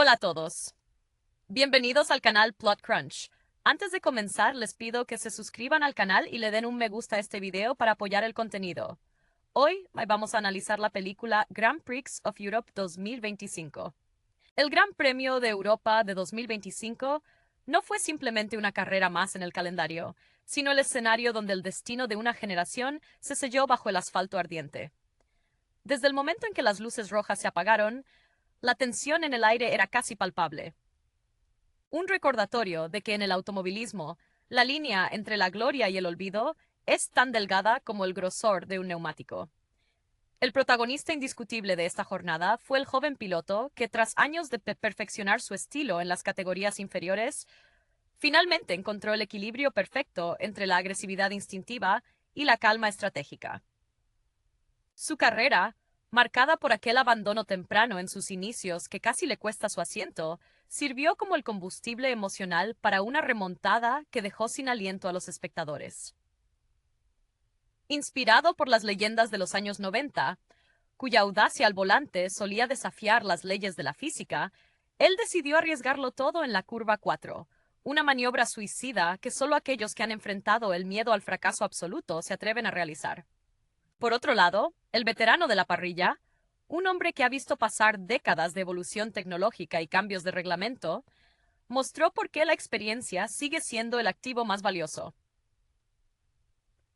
Hola a todos. Bienvenidos al canal Plot Crunch. Antes de comenzar, les pido que se suscriban al canal y le den un me gusta a este video para apoyar el contenido. Hoy vamos a analizar la película Grand Prix of Europe 2025. El Gran Premio de Europa de 2025 no fue simplemente una carrera más en el calendario, sino el escenario donde el destino de una generación se selló bajo el asfalto ardiente. Desde el momento en que las luces rojas se apagaron, la tensión en el aire era casi palpable. Un recordatorio de que en el automovilismo, la línea entre la gloria y el olvido es tan delgada como el grosor de un neumático. El protagonista indiscutible de esta jornada fue el joven piloto que, tras años de perfeccionar su estilo en las categorías inferiores, finalmente encontró el equilibrio perfecto entre la agresividad instintiva y la calma estratégica. Su carrera, marcada por aquel abandono temprano en sus inicios que casi le cuesta su asiento, sirvió como el combustible emocional para una remontada que dejó sin aliento a los espectadores. Inspirado por las leyendas de los años 90, cuya audacia al volante solía desafiar las leyes de la física, él decidió arriesgarlo todo en la curva 4, una maniobra suicida que solo aquellos que han enfrentado el miedo al fracaso absoluto se atreven a realizar. Por otro lado, el veterano de la parrilla, un hombre que ha visto pasar décadas de evolución tecnológica y cambios de reglamento, mostró por qué la experiencia sigue siendo el activo más valioso.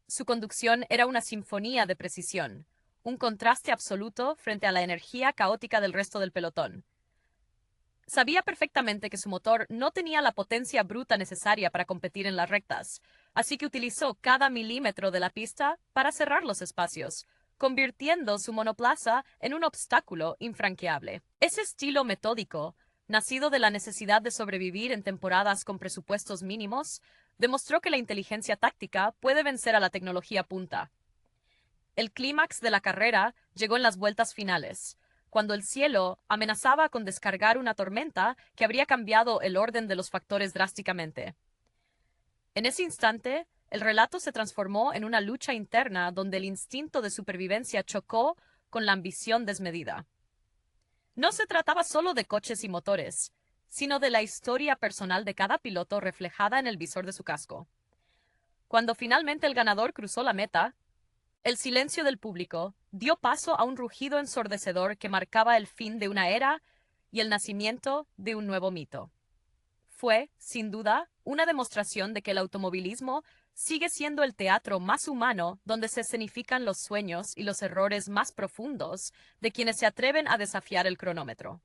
Su conducción era una sinfonía de precisión, un contraste absoluto frente a la energía caótica del resto del pelotón. Sabía perfectamente que su motor no tenía la potencia bruta necesaria para competir en las rectas, así que utilizó cada milímetro de la pista para cerrar los espacios, convirtiendo su monoplaza en un obstáculo infranqueable. Ese estilo metódico, nacido de la necesidad de sobrevivir en temporadas con presupuestos mínimos, demostró que la inteligencia táctica puede vencer a la tecnología punta. El clímax de la carrera llegó en las vueltas finales, cuando el cielo amenazaba con descargar una tormenta que habría cambiado el orden de los factores drásticamente. En ese instante, el relato se transformó en una lucha interna donde el instinto de supervivencia chocó con la ambición desmedida. No se trataba solo de coches y motores, sino de la historia personal de cada piloto reflejada en el visor de su casco. Cuando finalmente el ganador cruzó la meta, el silencio del público dio paso a un rugido ensordecedor que marcaba el fin de una era y el nacimiento de un nuevo mito. Fue, sin duda, una demostración de que el automovilismo sigue siendo el teatro más humano donde se escenifican los sueños y los errores más profundos de quienes se atreven a desafiar el cronómetro.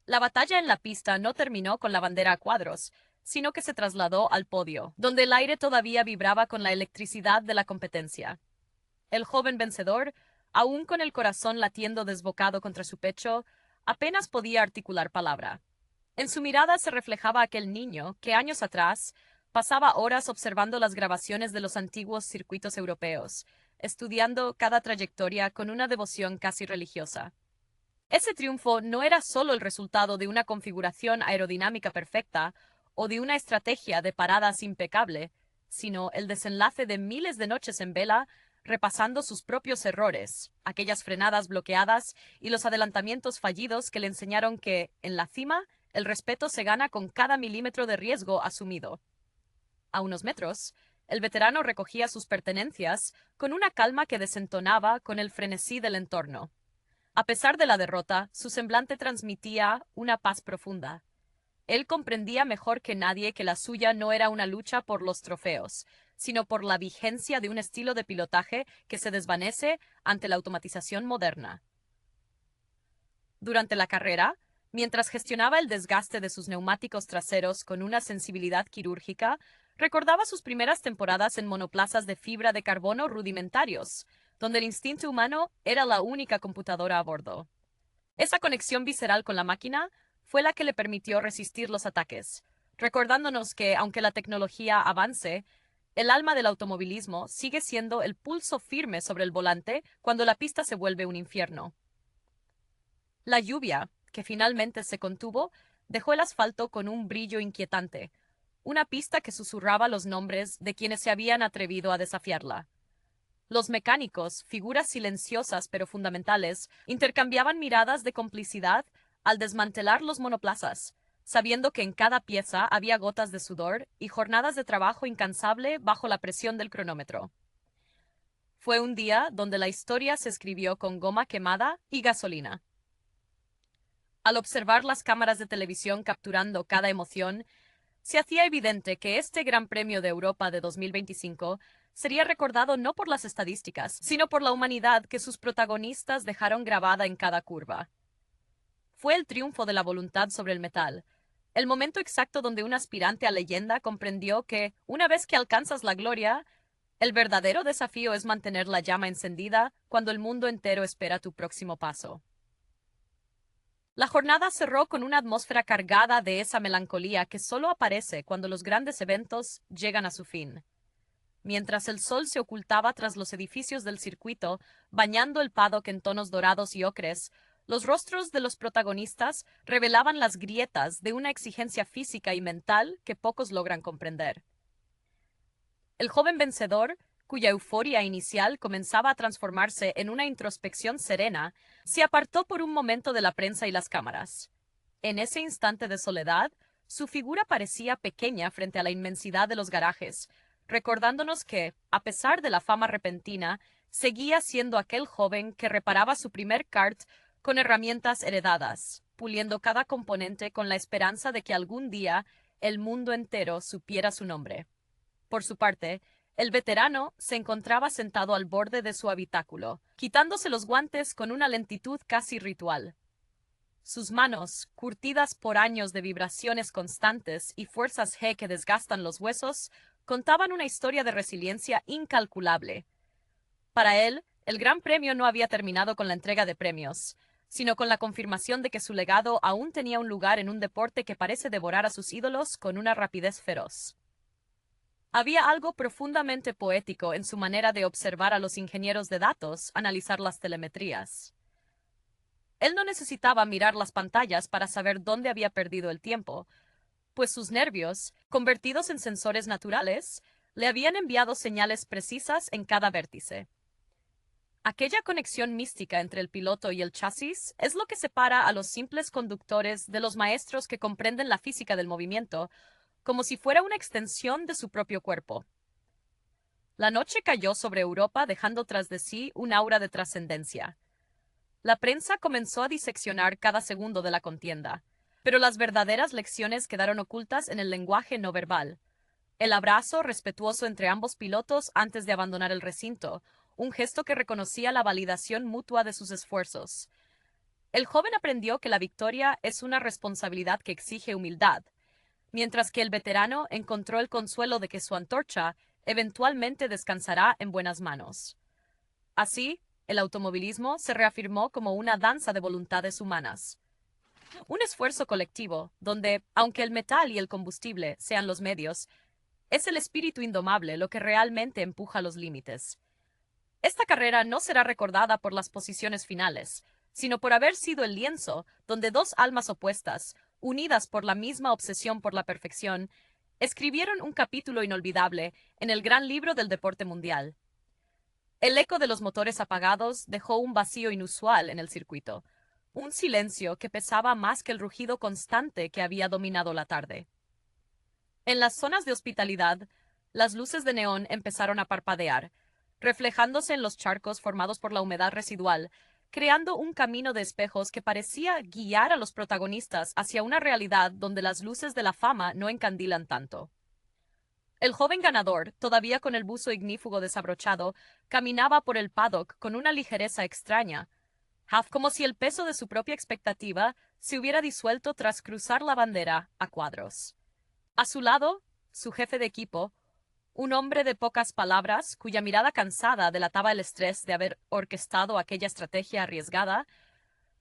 La batalla en la pista no terminó con la bandera a cuadros, sino que se trasladó al podio, donde el aire todavía vibraba con la electricidad de la competencia. El joven vencedor, aún con el corazón latiendo desbocado contra su pecho, apenas podía articular palabra. En su mirada se reflejaba aquel niño que años atrás pasaba horas observando las grabaciones de los antiguos circuitos europeos, estudiando cada trayectoria con una devoción casi religiosa. Ese triunfo no era solo el resultado de una configuración aerodinámica perfecta o de una estrategia de paradas impecable, sino el desenlace de miles de noches en vela repasando sus propios errores, aquellas frenadas bloqueadas y los adelantamientos fallidos que le enseñaron que, en la cima, el respeto se gana con cada milímetro de riesgo asumido. A unos metros, el veterano recogía sus pertenencias con una calma que desentonaba con el frenesí del entorno. A pesar de la derrota, su semblante transmitía una paz profunda. Él comprendía mejor que nadie que la suya no era una lucha por los trofeos, sino por la vigencia de un estilo de pilotaje que se desvanece ante la automatización moderna. Durante la carrera, mientras gestionaba el desgaste de sus neumáticos traseros con una sensibilidad quirúrgica, recordaba sus primeras temporadas en monoplazas de fibra de carbono rudimentarios, donde el instinto humano era la única computadora a bordo. Esa conexión visceral con la máquina fue la que le permitió resistir los ataques, recordándonos que, aunque la tecnología avance, el alma del automovilismo sigue siendo el pulso firme sobre el volante cuando la pista se vuelve un infierno. La lluvia, que finalmente se contuvo, dejó el asfalto con un brillo inquietante, una pista que susurraba los nombres de quienes se habían atrevido a desafiarla. Los mecánicos, figuras silenciosas pero fundamentales, intercambiaban miradas de complicidad al desmantelar los monoplazas, sabiendo que en cada pieza había gotas de sudor y jornadas de trabajo incansable bajo la presión del cronómetro. Fue un día donde la historia se escribió con goma quemada y gasolina. Al observar las cámaras de televisión capturando cada emoción, se hacía evidente que este Gran Premio de Europa de 2025 sería recordado no por las estadísticas, sino por la humanidad que sus protagonistas dejaron grabada en cada curva. Fue el triunfo de la voluntad sobre el metal, el momento exacto donde un aspirante a leyenda comprendió que, una vez que alcanzas la gloria, el verdadero desafío es mantener la llama encendida cuando el mundo entero espera tu próximo paso. La jornada cerró con una atmósfera cargada de esa melancolía que solo aparece cuando los grandes eventos llegan a su fin. Mientras el sol se ocultaba tras los edificios del circuito, bañando el paddock en tonos dorados y ocres, los rostros de los protagonistas revelaban las grietas de una exigencia física y mental que pocos logran comprender. El joven vencedor, cuya euforia inicial comenzaba a transformarse en una introspección serena, se apartó por un momento de la prensa y las cámaras. En ese instante de soledad, su figura parecía pequeña frente a la inmensidad de los garajes, recordándonos que, a pesar de la fama repentina, seguía siendo aquel joven que reparaba su primer kart con herramientas heredadas, puliendo cada componente con la esperanza de que algún día el mundo entero supiera su nombre. Por su parte, el veterano se encontraba sentado al borde de su habitáculo, quitándose los guantes con una lentitud casi ritual. Sus manos, curtidas por años de vibraciones constantes y fuerzas G que desgastan los huesos, contaban una historia de resiliencia incalculable. Para él, el Gran Premio no había terminado con la entrega de premios, sino con la confirmación de que su legado aún tenía un lugar en un deporte que parece devorar a sus ídolos con una rapidez feroz. Había algo profundamente poético en su manera de observar a los ingenieros de datos analizar las telemetrías. Él no necesitaba mirar las pantallas para saber dónde había perdido el tiempo, pues sus nervios, convertidos en sensores naturales, le habían enviado señales precisas en cada vértice. Aquella conexión mística entre el piloto y el chasis es lo que separa a los simples conductores de los maestros que comprenden la física del movimiento, como si fuera una extensión de su propio cuerpo. La noche cayó sobre Europa dejando tras de sí un aura de trascendencia. La prensa comenzó a diseccionar cada segundo de la contienda, pero las verdaderas lecciones quedaron ocultas en el lenguaje no verbal. El abrazo respetuoso entre ambos pilotos antes de abandonar el recinto, un gesto que reconocía la validación mutua de sus esfuerzos. El joven aprendió que la victoria es una responsabilidad que exige humildad, mientras que el veterano encontró el consuelo de que su antorcha eventualmente descansará en buenas manos. Así, el automovilismo se reafirmó como una danza de voluntades humanas. Un esfuerzo colectivo, donde, aunque el metal y el combustible sean los medios, es el espíritu indomable lo que realmente empuja los límites. Esta carrera no será recordada por las posiciones finales, sino por haber sido el lienzo donde dos almas opuestas, unidas por la misma obsesión por la perfección, escribieron un capítulo inolvidable en el gran libro del deporte mundial. El eco de los motores apagados dejó un vacío inusual en el circuito, un silencio que pesaba más que el rugido constante que había dominado la tarde. En las zonas de hospitalidad, las luces de neón empezaron a parpadear, reflejándose en los charcos formados por la humedad residual, creando un camino de espejos que parecía guiar a los protagonistas hacia una realidad donde las luces de la fama no encandilan tanto. El joven ganador, todavía con el buzo ignífugo desabrochado, caminaba por el paddock con una ligereza extraña, como si el peso de su propia expectativa se hubiera disuelto tras cruzar la bandera a cuadros. A su lado, su jefe de equipo, un hombre de pocas palabras, cuya mirada cansada delataba el estrés de haber orquestado aquella estrategia arriesgada,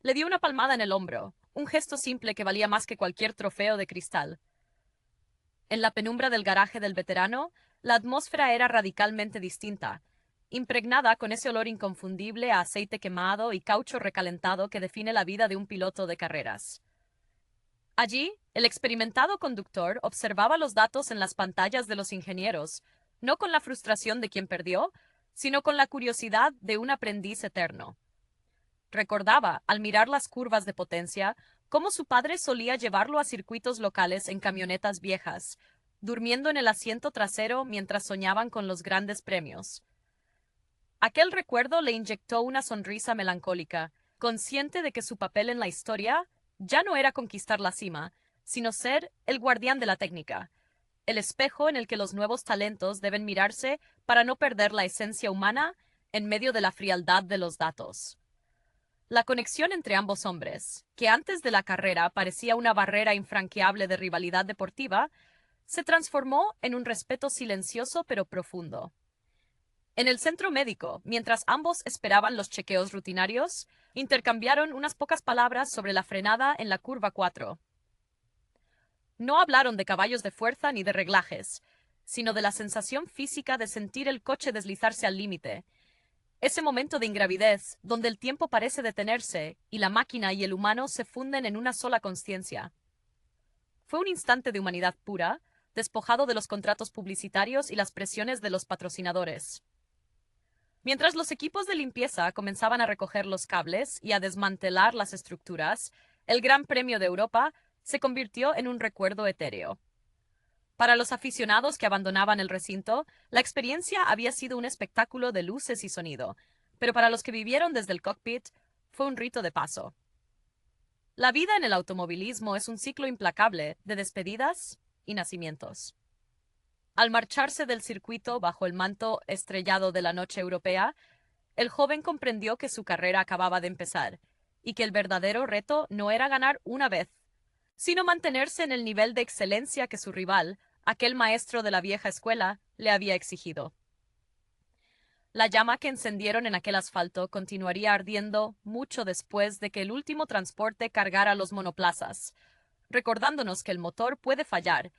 le dio una palmada en el hombro, un gesto simple que valía más que cualquier trofeo de cristal. En la penumbra del garaje del veterano, la atmósfera era radicalmente distinta, impregnada con ese olor inconfundible a aceite quemado y caucho recalentado que define la vida de un piloto de carreras. Allí, el experimentado conductor observaba los datos en las pantallas de los ingenieros, no con la frustración de quien perdió, sino con la curiosidad de un aprendiz eterno. Recordaba, al mirar las curvas de potencia, Como su padre solía llevarlo a circuitos locales en camionetas viejas, durmiendo en el asiento trasero mientras soñaban con los grandes premios. Aquel recuerdo le inyectó una sonrisa melancólica, consciente de que su papel en la historia ya no era conquistar la cima, sino ser el guardián de la técnica, el espejo en el que los nuevos talentos deben mirarse para no perder la esencia humana en medio de la frialdad de los datos. La conexión entre ambos hombres, que antes de la carrera parecía una barrera infranqueable de rivalidad deportiva, se transformó en un respeto silencioso pero profundo. En el centro médico, mientras ambos esperaban los chequeos rutinarios, intercambiaron unas pocas palabras sobre la frenada en la curva 4. No hablaron de caballos de fuerza ni de reglajes, sino de la sensación física de sentir el coche deslizarse al límite. Ese momento de ingravidez, donde el tiempo parece detenerse y la máquina y el humano se funden en una sola consciencia. Fue un instante de humanidad pura, despojado de los contratos publicitarios y las presiones de los patrocinadores. Mientras los equipos de limpieza comenzaban a recoger los cables y a desmantelar las estructuras, el Gran Premio de Europa se convirtió en un recuerdo etéreo. Para los aficionados que abandonaban el recinto, la experiencia había sido un espectáculo de luces y sonido, pero para los que vivieron desde el cockpit, fue un rito de paso. La vida en el automovilismo es un ciclo implacable de despedidas y nacimientos. Al marcharse del circuito bajo el manto estrellado de la noche europea, el joven comprendió que su carrera acababa de empezar y que el verdadero reto no era ganar una vez, sino mantenerse en el nivel de excelencia que su rival, aquel maestro de la vieja escuela, le había exigido. La llama que encendieron en aquel asfalto continuaría ardiendo mucho después de que el último transporte cargara los monoplazas, recordándonos que el motor puede fallar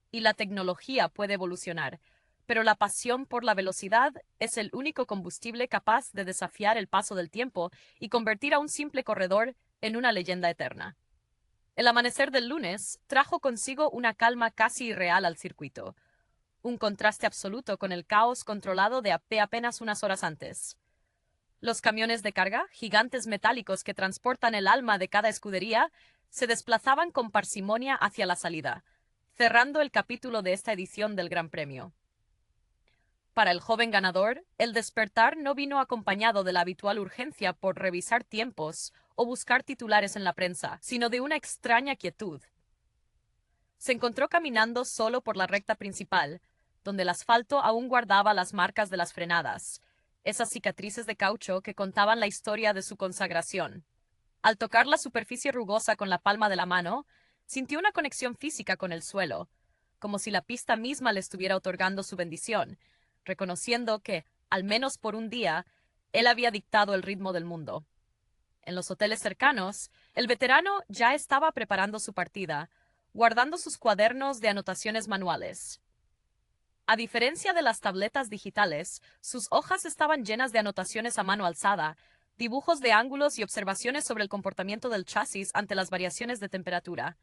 y la tecnología puede evolucionar, pero la pasión por la velocidad es el único combustible capaz de desafiar el paso del tiempo y convertir a un simple corredor en una leyenda eterna. El amanecer del lunes trajo consigo una calma casi irreal al circuito, un contraste absoluto con el caos controlado de apenas unas horas antes. Los camiones de carga, gigantes metálicos que transportan el alma de cada escudería, se desplazaban con parsimonia hacia la salida, cerrando el capítulo de esta edición del Gran Premio. Para el joven ganador, el despertar no vino acompañado de la habitual urgencia por revisar tiempos o buscar titulares en la prensa, sino de una extraña quietud. Se encontró caminando solo por la recta principal, donde el asfalto aún guardaba las marcas de las frenadas, esas cicatrices de caucho que contaban la historia de su consagración. Al tocar la superficie rugosa con la palma de la mano, sintió una conexión física con el suelo, como si la pista misma le estuviera otorgando su bendición, reconociendo que, al menos por un día, él había dictado el ritmo del mundo. En los hoteles cercanos, el veterano ya estaba preparando su partida, guardando sus cuadernos de anotaciones manuales. A diferencia de las tabletas digitales, sus hojas estaban llenas de anotaciones a mano alzada, dibujos de ángulos y observaciones sobre el comportamiento del chasis ante las variaciones de temperatura.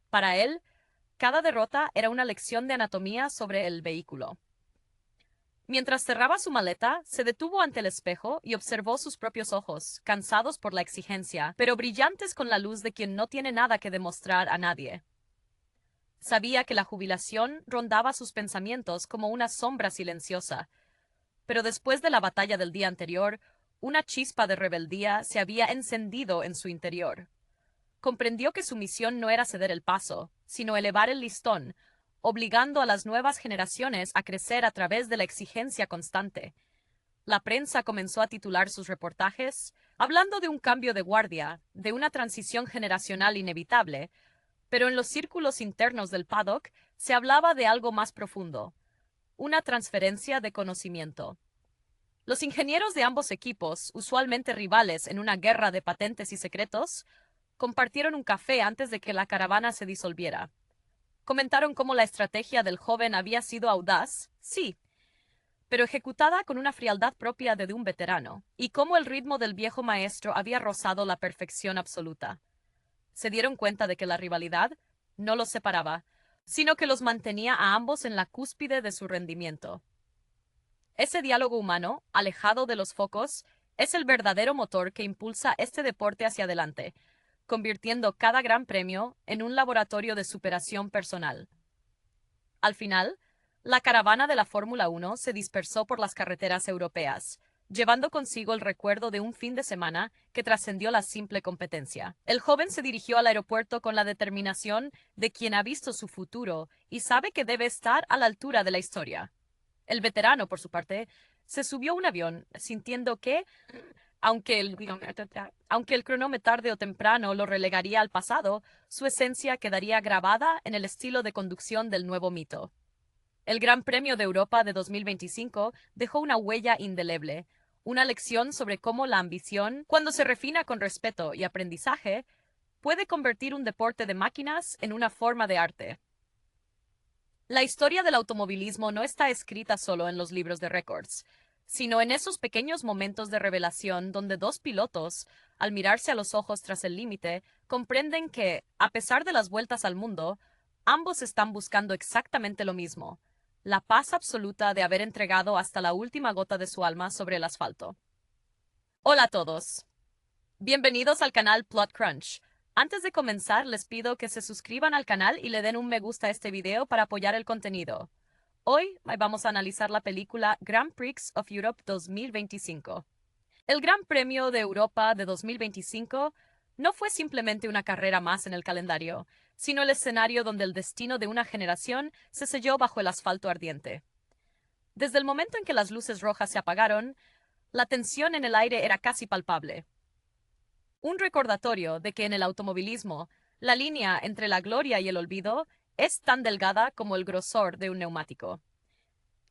Para él, cada derrota era una lección de anatomía sobre el vehículo. Mientras cerraba su maleta, se detuvo ante el espejo y observó sus propios ojos, cansados por la exigencia, pero brillantes con la luz de quien no tiene nada que demostrar a nadie. Sabía que la jubilación rondaba sus pensamientos como una sombra silenciosa, pero después de la batalla del día anterior, una chispa de rebeldía se había encendido en su interior. Comprendió que su misión no era ceder el paso, sino elevar el listón, obligando a las nuevas generaciones a crecer a través de la exigencia constante. La prensa comenzó a titular sus reportajes, hablando de un cambio de guardia, de una transición generacional inevitable, pero en los círculos internos del paddock se hablaba de algo más profundo, una transferencia de conocimiento. Los ingenieros de ambos equipos, usualmente rivales en una guerra de patentes y secretos, compartieron un café antes de que la caravana se disolviera. Comentaron cómo la estrategia del joven había sido audaz, sí, pero ejecutada con una frialdad propia de un veterano, y cómo el ritmo del viejo maestro había rozado la perfección absoluta. Se dieron cuenta de que la rivalidad no los separaba, sino que los mantenía a ambos en la cúspide de su rendimiento. Ese diálogo humano, alejado de los focos, es el verdadero motor que impulsa este deporte hacia adelante, convirtiendo cada gran premio en un laboratorio de superación personal. Al final, la caravana de la Fórmula 1 se dispersó por las carreteras europeas, llevando consigo el recuerdo de un fin de semana que trascendió la simple competencia. El joven se dirigió al aeropuerto con la determinación de quien ha visto su futuro y sabe que debe estar a la altura de la historia. El veterano, por su parte, se subió a un avión, sintiendo que, aunque el cronómetro tarde o temprano lo relegaría al pasado, su esencia quedaría grabada en el estilo de conducción del nuevo mito. El Gran Premio de Europa de 2025 dejó una huella indeleble, una lección sobre cómo la ambición, cuando se refina con respeto y aprendizaje, puede convertir un deporte de máquinas en una forma de arte. La historia del automovilismo no está escrita solo en los libros de récords, sino en esos pequeños momentos de revelación donde dos pilotos, al mirarse a los ojos tras el límite, comprenden que, a pesar de las vueltas al mundo, ambos están buscando exactamente lo mismo: la paz absoluta de haber entregado hasta la última gota de su alma sobre el asfalto. Hola a todos. Bienvenidos al canal Plot Crunch. Antes de comenzar, les pido que se suscriban al canal y le den un me gusta a este video para apoyar el contenido. Hoy vamos a analizar la película Grand Prix of Europe 2025. El Gran Premio de Europa de 2025 no fue simplemente una carrera más en el calendario, sino el escenario donde el destino de una generación se selló bajo el asfalto ardiente. Desde el momento en que las luces rojas se apagaron, la tensión en el aire era casi palpable. Un recordatorio de que en el automovilismo, la línea entre la gloria y el olvido es tan delgada como el grosor de un neumático.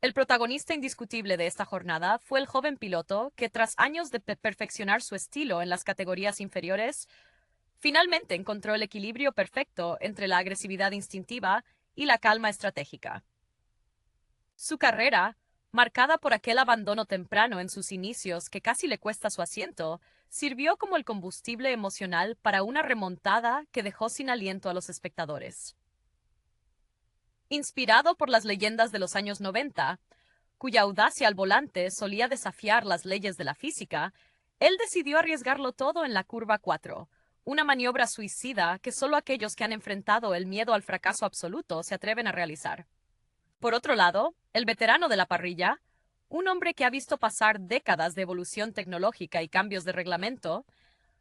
El protagonista indiscutible de esta jornada fue el joven piloto que, tras años de perfeccionar su estilo en las categorías inferiores, finalmente encontró el equilibrio perfecto entre la agresividad instintiva y la calma estratégica. Su carrera, marcada por aquel abandono temprano en sus inicios que casi le cuesta su asiento, sirvió como el combustible emocional para una remontada que dejó sin aliento a los espectadores. Inspirado por las leyendas de los años 90, cuya audacia al volante solía desafiar las leyes de la física, él decidió arriesgarlo todo en la curva 4, una maniobra suicida que solo aquellos que han enfrentado el miedo al fracaso absoluto se atreven a realizar. Por otro lado, el veterano de la parrilla, un hombre que ha visto pasar décadas de evolución tecnológica y cambios de reglamento,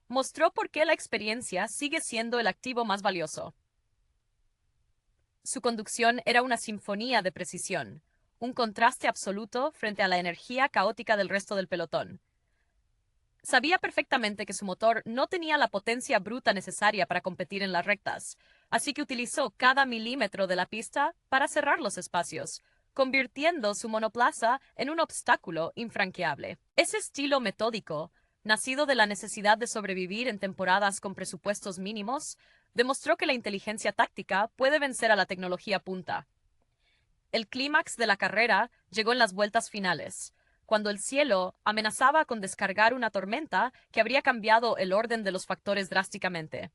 mostró por qué la experiencia sigue siendo el activo más valioso. Su conducción era una sinfonía de precisión, un contraste absoluto frente a la energía caótica del resto del pelotón. Sabía perfectamente que su motor no tenía la potencia bruta necesaria para competir en las rectas, así que utilizó cada milímetro de la pista para cerrar los espacios, convirtiendo su monoplaza en un obstáculo infranqueable. Ese estilo metódico, nacido de la necesidad de sobrevivir en temporadas con presupuestos mínimos, demostró que la inteligencia táctica puede vencer a la tecnología punta. El clímax de la carrera llegó en las vueltas finales, cuando el cielo amenazaba con descargar una tormenta que habría cambiado el orden de los factores drásticamente.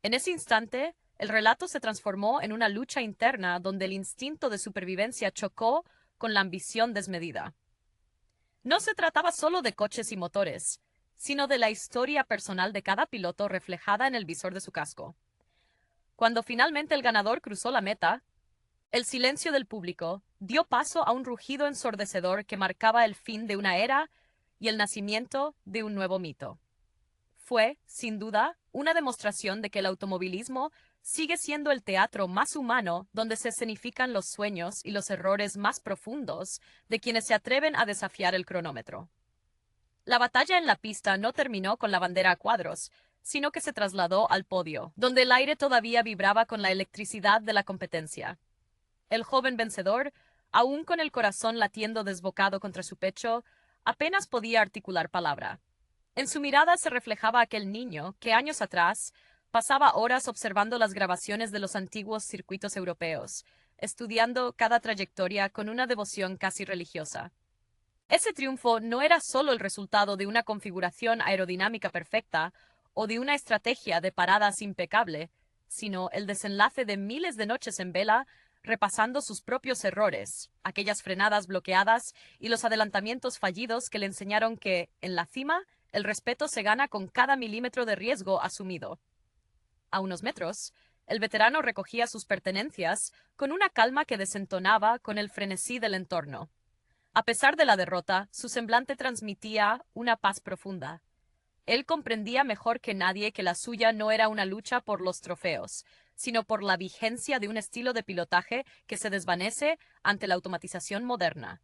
En ese instante, el relato se transformó en una lucha interna donde el instinto de supervivencia chocó con la ambición desmedida. No se trataba solo de coches y motores, sino de la historia personal de cada piloto reflejada en el visor de su casco. Cuando finalmente el ganador cruzó la meta, el silencio del público dio paso a un rugido ensordecedor que marcaba el fin de una era y el nacimiento de un nuevo mito. Fue, sin duda, una demostración de que el automovilismo sigue siendo el teatro más humano donde se escenifican los sueños y los errores más profundos de quienes se atreven a desafiar el cronómetro. La batalla en la pista no terminó con la bandera a cuadros, sino que se trasladó al podio, donde el aire todavía vibraba con la electricidad de la competencia. El joven vencedor, aún con el corazón latiendo desbocado contra su pecho, apenas podía articular palabra. En su mirada se reflejaba aquel niño que años atrás pasaba horas observando las grabaciones de los antiguos circuitos europeos, estudiando cada trayectoria con una devoción casi religiosa. Ese triunfo no era solo el resultado de una configuración aerodinámica perfecta o de una estrategia de paradas impecable, sino el desenlace de miles de noches en vela repasando sus propios errores, aquellas frenadas bloqueadas y los adelantamientos fallidos que le enseñaron que, en la cima, El respeto se gana con cada milímetro de riesgo asumido. A unos metros, el veterano recogía sus pertenencias con una calma que desentonaba con el frenesí del entorno. A pesar de la derrota, su semblante transmitía una paz profunda. Él comprendía mejor que nadie que la suya no era una lucha por los trofeos, sino por la vigencia de un estilo de pilotaje que se desvanece ante la automatización moderna.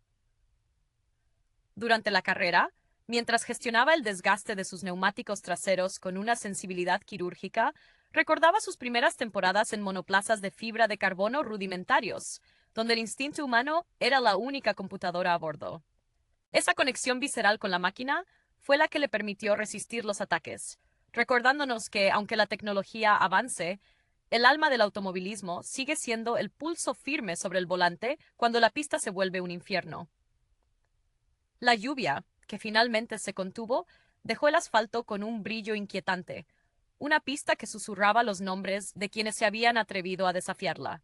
Durante la carrera, mientras gestionaba el desgaste de sus neumáticos traseros con una sensibilidad quirúrgica, recordaba sus primeras temporadas en monoplazas de fibra de carbono rudimentarios, donde el instinto humano era la única computadora a bordo. Esa conexión visceral con la máquina fue la que le permitió resistir los ataques, recordándonos que, aunque la tecnología avance, el alma del automovilismo sigue siendo el pulso firme sobre el volante cuando la pista se vuelve un infierno. La lluvia, que finalmente se contuvo, dejó el asfalto con un brillo inquietante, una pista que susurraba los nombres de quienes se habían atrevido a desafiarla.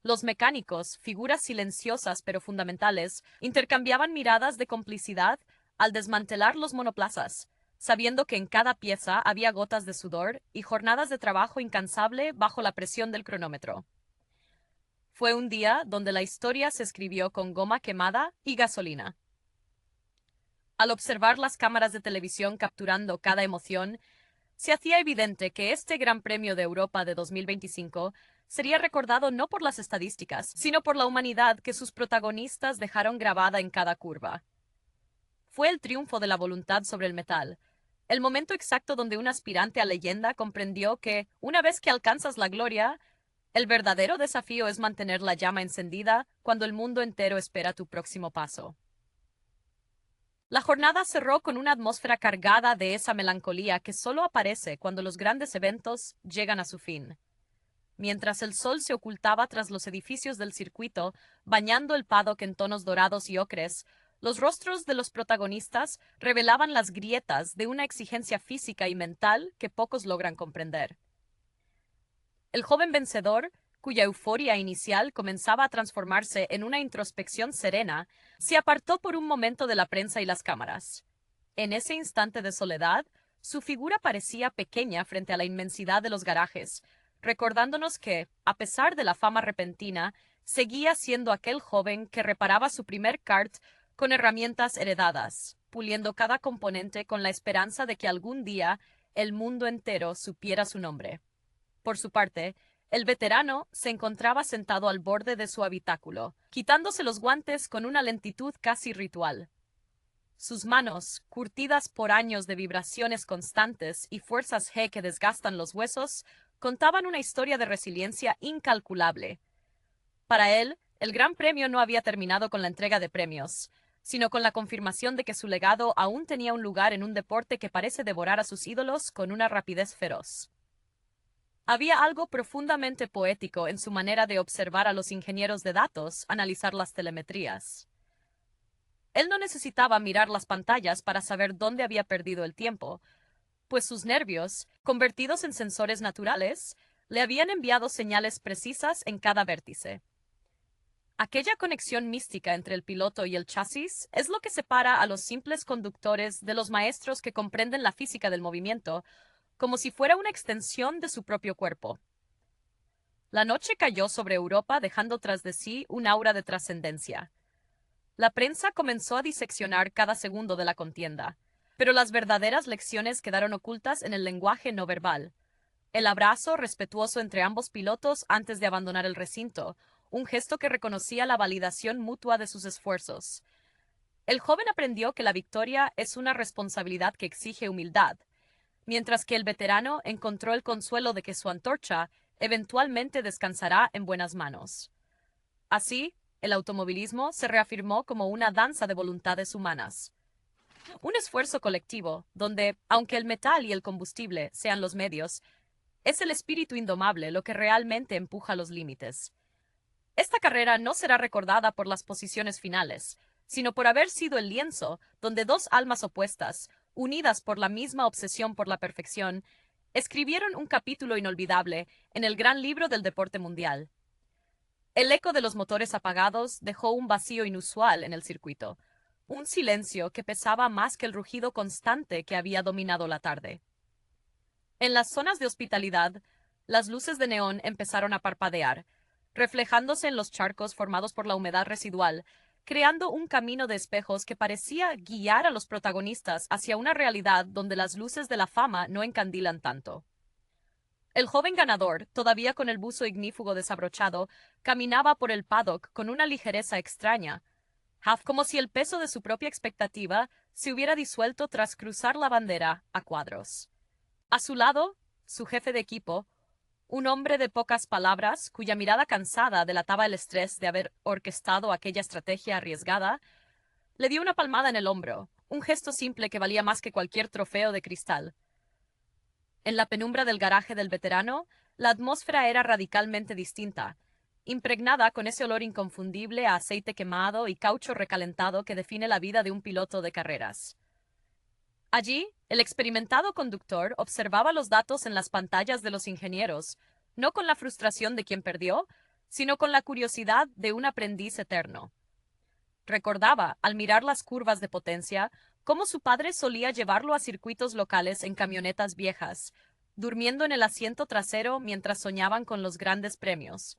Los mecánicos, figuras silenciosas pero fundamentales, intercambiaban miradas de complicidad al desmantelar los monoplazas, sabiendo que en cada pieza había gotas de sudor y jornadas de trabajo incansable bajo la presión del cronómetro. Fue un día donde la historia se escribió con goma quemada y gasolina. Al observar las cámaras de televisión capturando cada emoción, se hacía evidente que este Gran Premio de Europa de 2025 sería recordado no por las estadísticas, sino por la humanidad que sus protagonistas dejaron grabada en cada curva. Fue el triunfo de la voluntad sobre el metal, el momento exacto donde un aspirante a leyenda comprendió que, una vez que alcanzas la gloria, el verdadero desafío es mantener la llama encendida cuando el mundo entero espera tu próximo paso. La jornada cerró con una atmósfera cargada de esa melancolía que solo aparece cuando los grandes eventos llegan a su fin. Mientras el sol se ocultaba tras los edificios del circuito, bañando el paddock en tonos dorados y ocres, los rostros de los protagonistas revelaban las grietas de una exigencia física y mental que pocos logran comprender. El joven vencedor, cuya euforia inicial comenzaba a transformarse en una introspección serena, se apartó por un momento de la prensa y las cámaras. En ese instante de soledad, su figura parecía pequeña frente a la inmensidad de los garajes, recordándonos que, a pesar de la fama repentina, seguía siendo aquel joven que reparaba su primer kart con herramientas heredadas, puliendo cada componente con la esperanza de que algún día el mundo entero supiera su nombre. Por su parte, el veterano se encontraba sentado al borde de su habitáculo, quitándose los guantes con una lentitud casi ritual. Sus manos, curtidas por años de vibraciones constantes y fuerzas G que desgastan los huesos, contaban una historia de resiliencia incalculable. Para él, el Gran Premio no había terminado con la entrega de premios, sino con la confirmación de que su legado aún tenía un lugar en un deporte que parece devorar a sus ídolos con una rapidez feroz. Había algo profundamente poético en su manera de observar a los ingenieros de datos analizar las telemetrías. Él no necesitaba mirar las pantallas para saber dónde había perdido el tiempo, pues sus nervios, convertidos en sensores naturales, le habían enviado señales precisas en cada vértice. Aquella conexión mística entre el piloto y el chasis es lo que separa a los simples conductores de los maestros que comprenden la física del movimiento, como si fuera una extensión de su propio cuerpo. La noche cayó sobre Europa dejando tras de sí un aura de trascendencia. La prensa comenzó a diseccionar cada segundo de la contienda, pero las verdaderas lecciones quedaron ocultas en el lenguaje no verbal. El abrazo respetuoso entre ambos pilotos antes de abandonar el recinto, un gesto que reconocía la validación mutua de sus esfuerzos. El joven aprendió que la victoria es una responsabilidad que exige humildad, mientras que el veterano encontró el consuelo de que su antorcha eventualmente descansará en buenas manos. Así, el automovilismo se reafirmó como una danza de voluntades humanas. Un esfuerzo colectivo, donde, aunque el metal y el combustible sean los medios, es el espíritu indomable lo que realmente empuja los límites. Esta carrera no será recordada por las posiciones finales, sino por haber sido el lienzo donde dos almas opuestas, unidas por la misma obsesión por la perfección, escribieron un capítulo inolvidable en el gran libro del deporte mundial. El eco de los motores apagados dejó un vacío inusual en el circuito, un silencio que pesaba más que el rugido constante que había dominado la tarde. En las zonas de hospitalidad, las luces de neón empezaron a parpadear, reflejándose en los charcos formados por la humedad residual, creando un camino de espejos que parecía guiar a los protagonistas hacia una realidad donde las luces de la fama no encandilan tanto. El joven ganador, todavía con el buzo ignífugo desabrochado, caminaba por el paddock con una ligereza extraña, como si el peso de su propia expectativa se hubiera disuelto tras cruzar la bandera a cuadros. A su lado, su jefe de equipo, un hombre de pocas palabras, cuya mirada cansada delataba el estrés de haber orquestado aquella estrategia arriesgada, le dio una palmada en el hombro, un gesto simple que valía más que cualquier trofeo de cristal. En la penumbra del garaje del veterano, la atmósfera era radicalmente distinta, impregnada con ese olor inconfundible a aceite quemado y caucho recalentado que define la vida de un piloto de carreras. Allí, el experimentado conductor observaba los datos en las pantallas de los ingenieros, no con la frustración de quien perdió, sino con la curiosidad de un aprendiz eterno. Recordaba, al mirar las curvas de potencia, cómo su padre solía llevarlo a circuitos locales en camionetas viejas, durmiendo en el asiento trasero mientras soñaban con los grandes premios.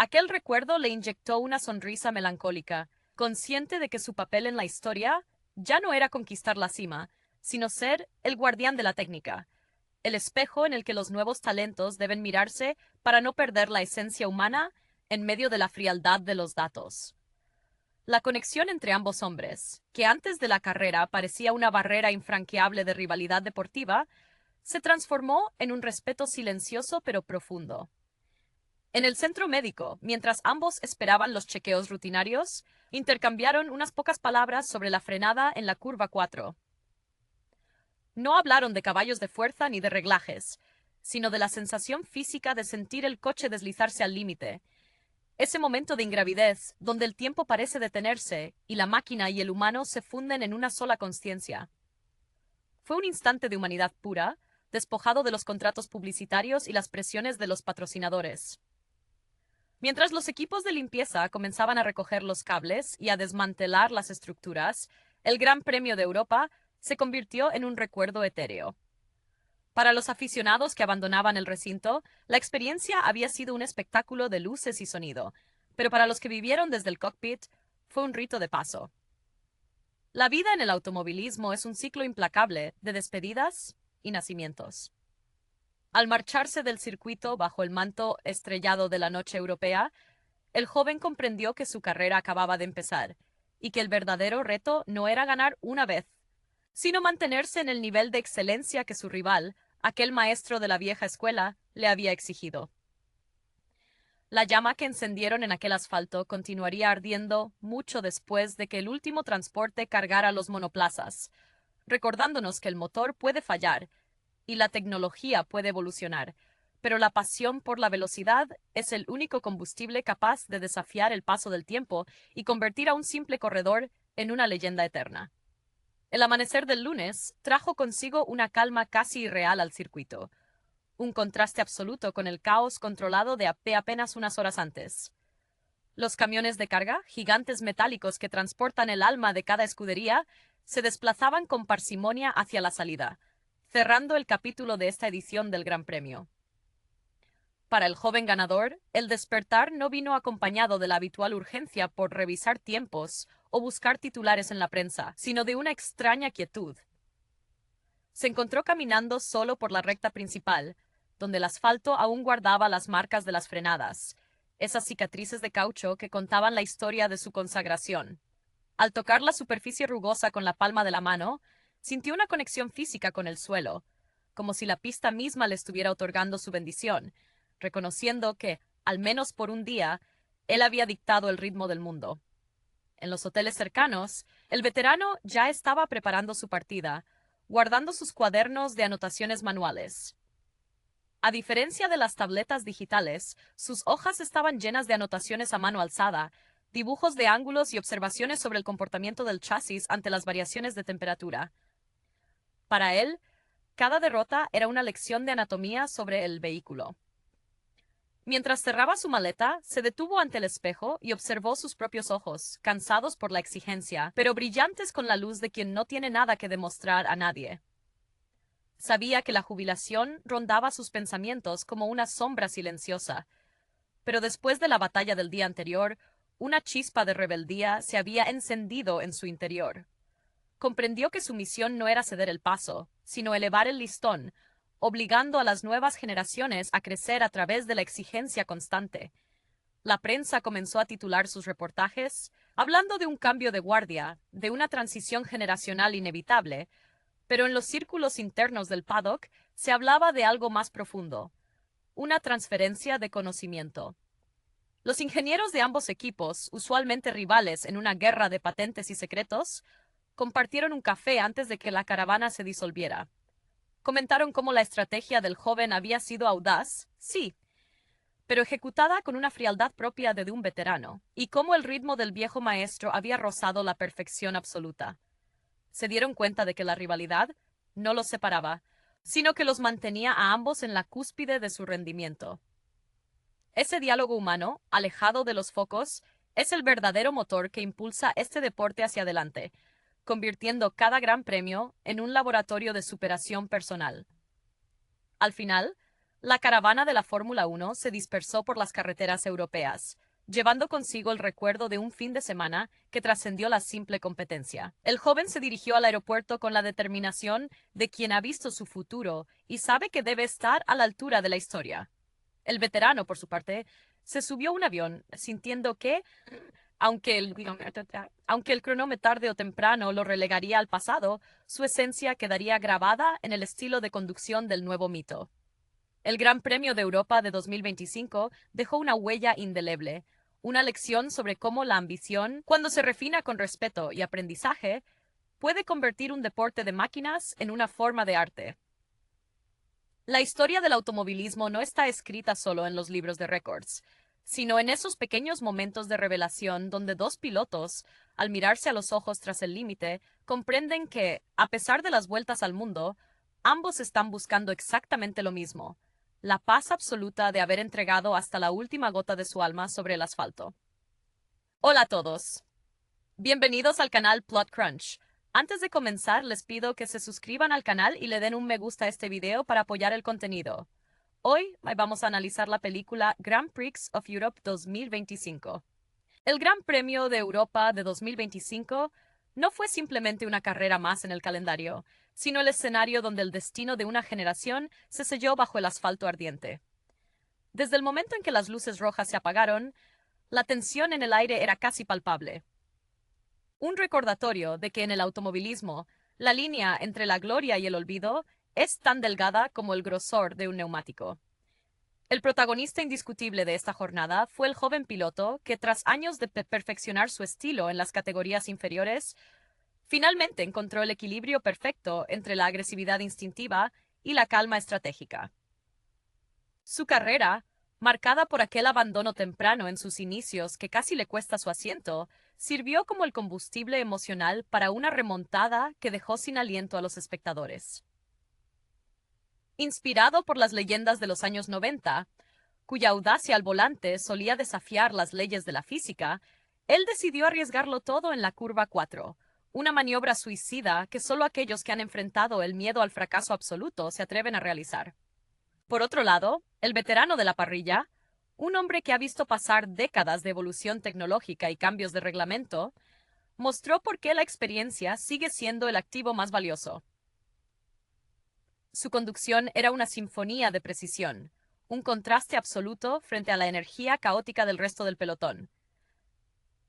Aquel recuerdo le inyectó una sonrisa melancólica, consciente de que su papel en la historia ya no era conquistar la cima, sino ser el guardián de la técnica, el espejo en el que los nuevos talentos deben mirarse para no perder la esencia humana en medio de la frialdad de los datos. La conexión entre ambos hombres, que antes de la carrera parecía una barrera infranqueable de rivalidad deportiva, se transformó en un respeto silencioso pero profundo. En el centro médico, mientras ambos esperaban los chequeos rutinarios, intercambiaron unas pocas palabras sobre la frenada en la curva 4. No hablaron de caballos de fuerza ni de reglajes, sino de la sensación física de sentir el coche deslizarse al límite. Ese momento de ingravidez, donde el tiempo parece detenerse y la máquina y el humano se funden en una sola consciencia. Fue un instante de humanidad pura, despojado de los contratos publicitarios y las presiones de los patrocinadores. Mientras los equipos de limpieza comenzaban a recoger los cables y a desmantelar las estructuras, el Gran Premio de Europa se convirtió en un recuerdo etéreo. Para los aficionados que abandonaban el recinto, la experiencia había sido un espectáculo de luces y sonido, pero para los que vivieron desde el cockpit, fue un rito de paso. La vida en el automovilismo es un ciclo implacable de despedidas y nacimientos. Al marcharse del circuito bajo el manto estrellado de la noche europea, el joven comprendió que su carrera acababa de empezar y que el verdadero reto no era ganar una vez, sino mantenerse en el nivel de excelencia que su rival, aquel maestro de la vieja escuela, le había exigido. La llama que encendieron en aquel asfalto continuaría ardiendo mucho después de que el último transporte cargara los monoplazas, recordándonos que el motor puede fallar y la tecnología puede evolucionar, pero la pasión por la velocidad es el único combustible capaz de desafiar el paso del tiempo y convertir a un simple corredor en una leyenda eterna. El amanecer del lunes trajo consigo una calma casi irreal al circuito, un contraste absoluto con el caos controlado de apenas unas horas antes. Los camiones de carga, gigantes metálicos que transportan el alma de cada escudería, se desplazaban con parsimonia hacia la salida, cerrando el capítulo de esta edición del Gran Premio. Para el joven ganador, el despertar no vino acompañado de la habitual urgencia por revisar tiempos o buscar titulares en la prensa, sino de una extraña quietud. Se encontró caminando solo por la recta principal, donde el asfalto aún guardaba las marcas de las frenadas, esas cicatrices de caucho que contaban la historia de su consagración. Al tocar la superficie rugosa con la palma de la mano, sintió una conexión física con el suelo, como si la pista misma le estuviera otorgando su bendición, reconociendo que, al menos por un día, él había dictado el ritmo del mundo. En los hoteles cercanos, el veterano ya estaba preparando su partida, guardando sus cuadernos de anotaciones manuales. A diferencia de las tabletas digitales, sus hojas estaban llenas de anotaciones a mano alzada, dibujos de ángulos y observaciones sobre el comportamiento del chasis ante las variaciones de temperatura. Para él, cada derrota era una lección de anatomía sobre el vehículo. Mientras cerraba su maleta, se detuvo ante el espejo y observó sus propios ojos, cansados por la exigencia, pero brillantes con la luz de quien no tiene nada que demostrar a nadie. Sabía que la jubilación rondaba sus pensamientos como una sombra silenciosa, pero después de la batalla del día anterior, una chispa de rebeldía se había encendido en su interior. Comprendió que su misión no era ceder el paso, sino elevar el listón, obligando a las nuevas generaciones a crecer a través de la exigencia constante. La prensa comenzó a titular sus reportajes, hablando de un cambio de guardia, de una transición generacional inevitable, pero en los círculos internos del paddock se hablaba de algo más profundo, una transferencia de conocimiento. Los ingenieros de ambos equipos, usualmente rivales en una guerra de patentes y secretos, compartieron un café antes de que la caravana se disolviera. Comentaron cómo la estrategia del joven había sido audaz, sí, pero ejecutada con una frialdad propia de un veterano, y cómo el ritmo del viejo maestro había rozado la perfección absoluta. Se dieron cuenta de que la rivalidad no los separaba, sino que los mantenía a ambos en la cúspide de su rendimiento. Ese diálogo humano, alejado de los focos, es el verdadero motor que impulsa este deporte hacia adelante, convirtiendo cada gran premio en un laboratorio de superación personal. Al final, la caravana de la Fórmula 1 se dispersó por las carreteras europeas, llevando consigo el recuerdo de un fin de semana que trascendió la simple competencia. El joven se dirigió al aeropuerto con la determinación de quien ha visto su futuro y sabe que debe estar a la altura de la historia. El veterano, por su parte, se subió a un avión, sintiendo que, aunque el cronómetro tarde o temprano lo relegaría al pasado, su esencia quedaría grabada en el estilo de conducción del nuevo mito. El Gran Premio de Europa de 2025 dejó una huella indeleble, una lección sobre cómo la ambición, cuando se refina con respeto y aprendizaje, puede convertir un deporte de máquinas en una forma de arte. La historia del automovilismo no está escrita solo en los libros de récords, sino en esos pequeños momentos de revelación donde dos pilotos, al mirarse a los ojos tras el límite, comprenden que, a pesar de las vueltas al mundo, ambos están buscando exactamente lo mismo, la paz absoluta de haber entregado hasta la última gota de su alma sobre el asfalto. Hola a todos. Bienvenidos al canal Plot Crunch. Antes de comenzar, les pido que se suscriban al canal y le den un me gusta a este video para apoyar el contenido. Hoy vamos a analizar la película Grand Prix of Europe 2025. El Gran Premio de Europa de 2025 no fue simplemente una carrera más en el calendario, sino el escenario donde el destino de una generación se selló bajo el asfalto ardiente. Desde el momento en que las luces rojas se apagaron, la tensión en el aire era casi palpable. Un recordatorio de que en el automovilismo, la línea entre la gloria y el olvido es tan delgada como el grosor de un neumático. El protagonista indiscutible de esta jornada fue el joven piloto que, tras años de perfeccionar su estilo en las categorías inferiores, finalmente encontró el equilibrio perfecto entre la agresividad instintiva y la calma estratégica. Su carrera, marcada por aquel abandono temprano en sus inicios que casi le cuesta su asiento, sirvió como el combustible emocional para una remontada que dejó sin aliento a los espectadores. Inspirado por las leyendas de los años 90, cuya audacia al volante solía desafiar las leyes de la física, él decidió arriesgarlo todo en la curva 4, una maniobra suicida que solo aquellos que han enfrentado el miedo al fracaso absoluto se atreven a realizar. Por otro lado, el veterano de la parrilla, un hombre que ha visto pasar décadas de evolución tecnológica y cambios de reglamento, mostró por qué la experiencia sigue siendo el activo más valioso. Su conducción era una sinfonía de precisión, un contraste absoluto frente a la energía caótica del resto del pelotón.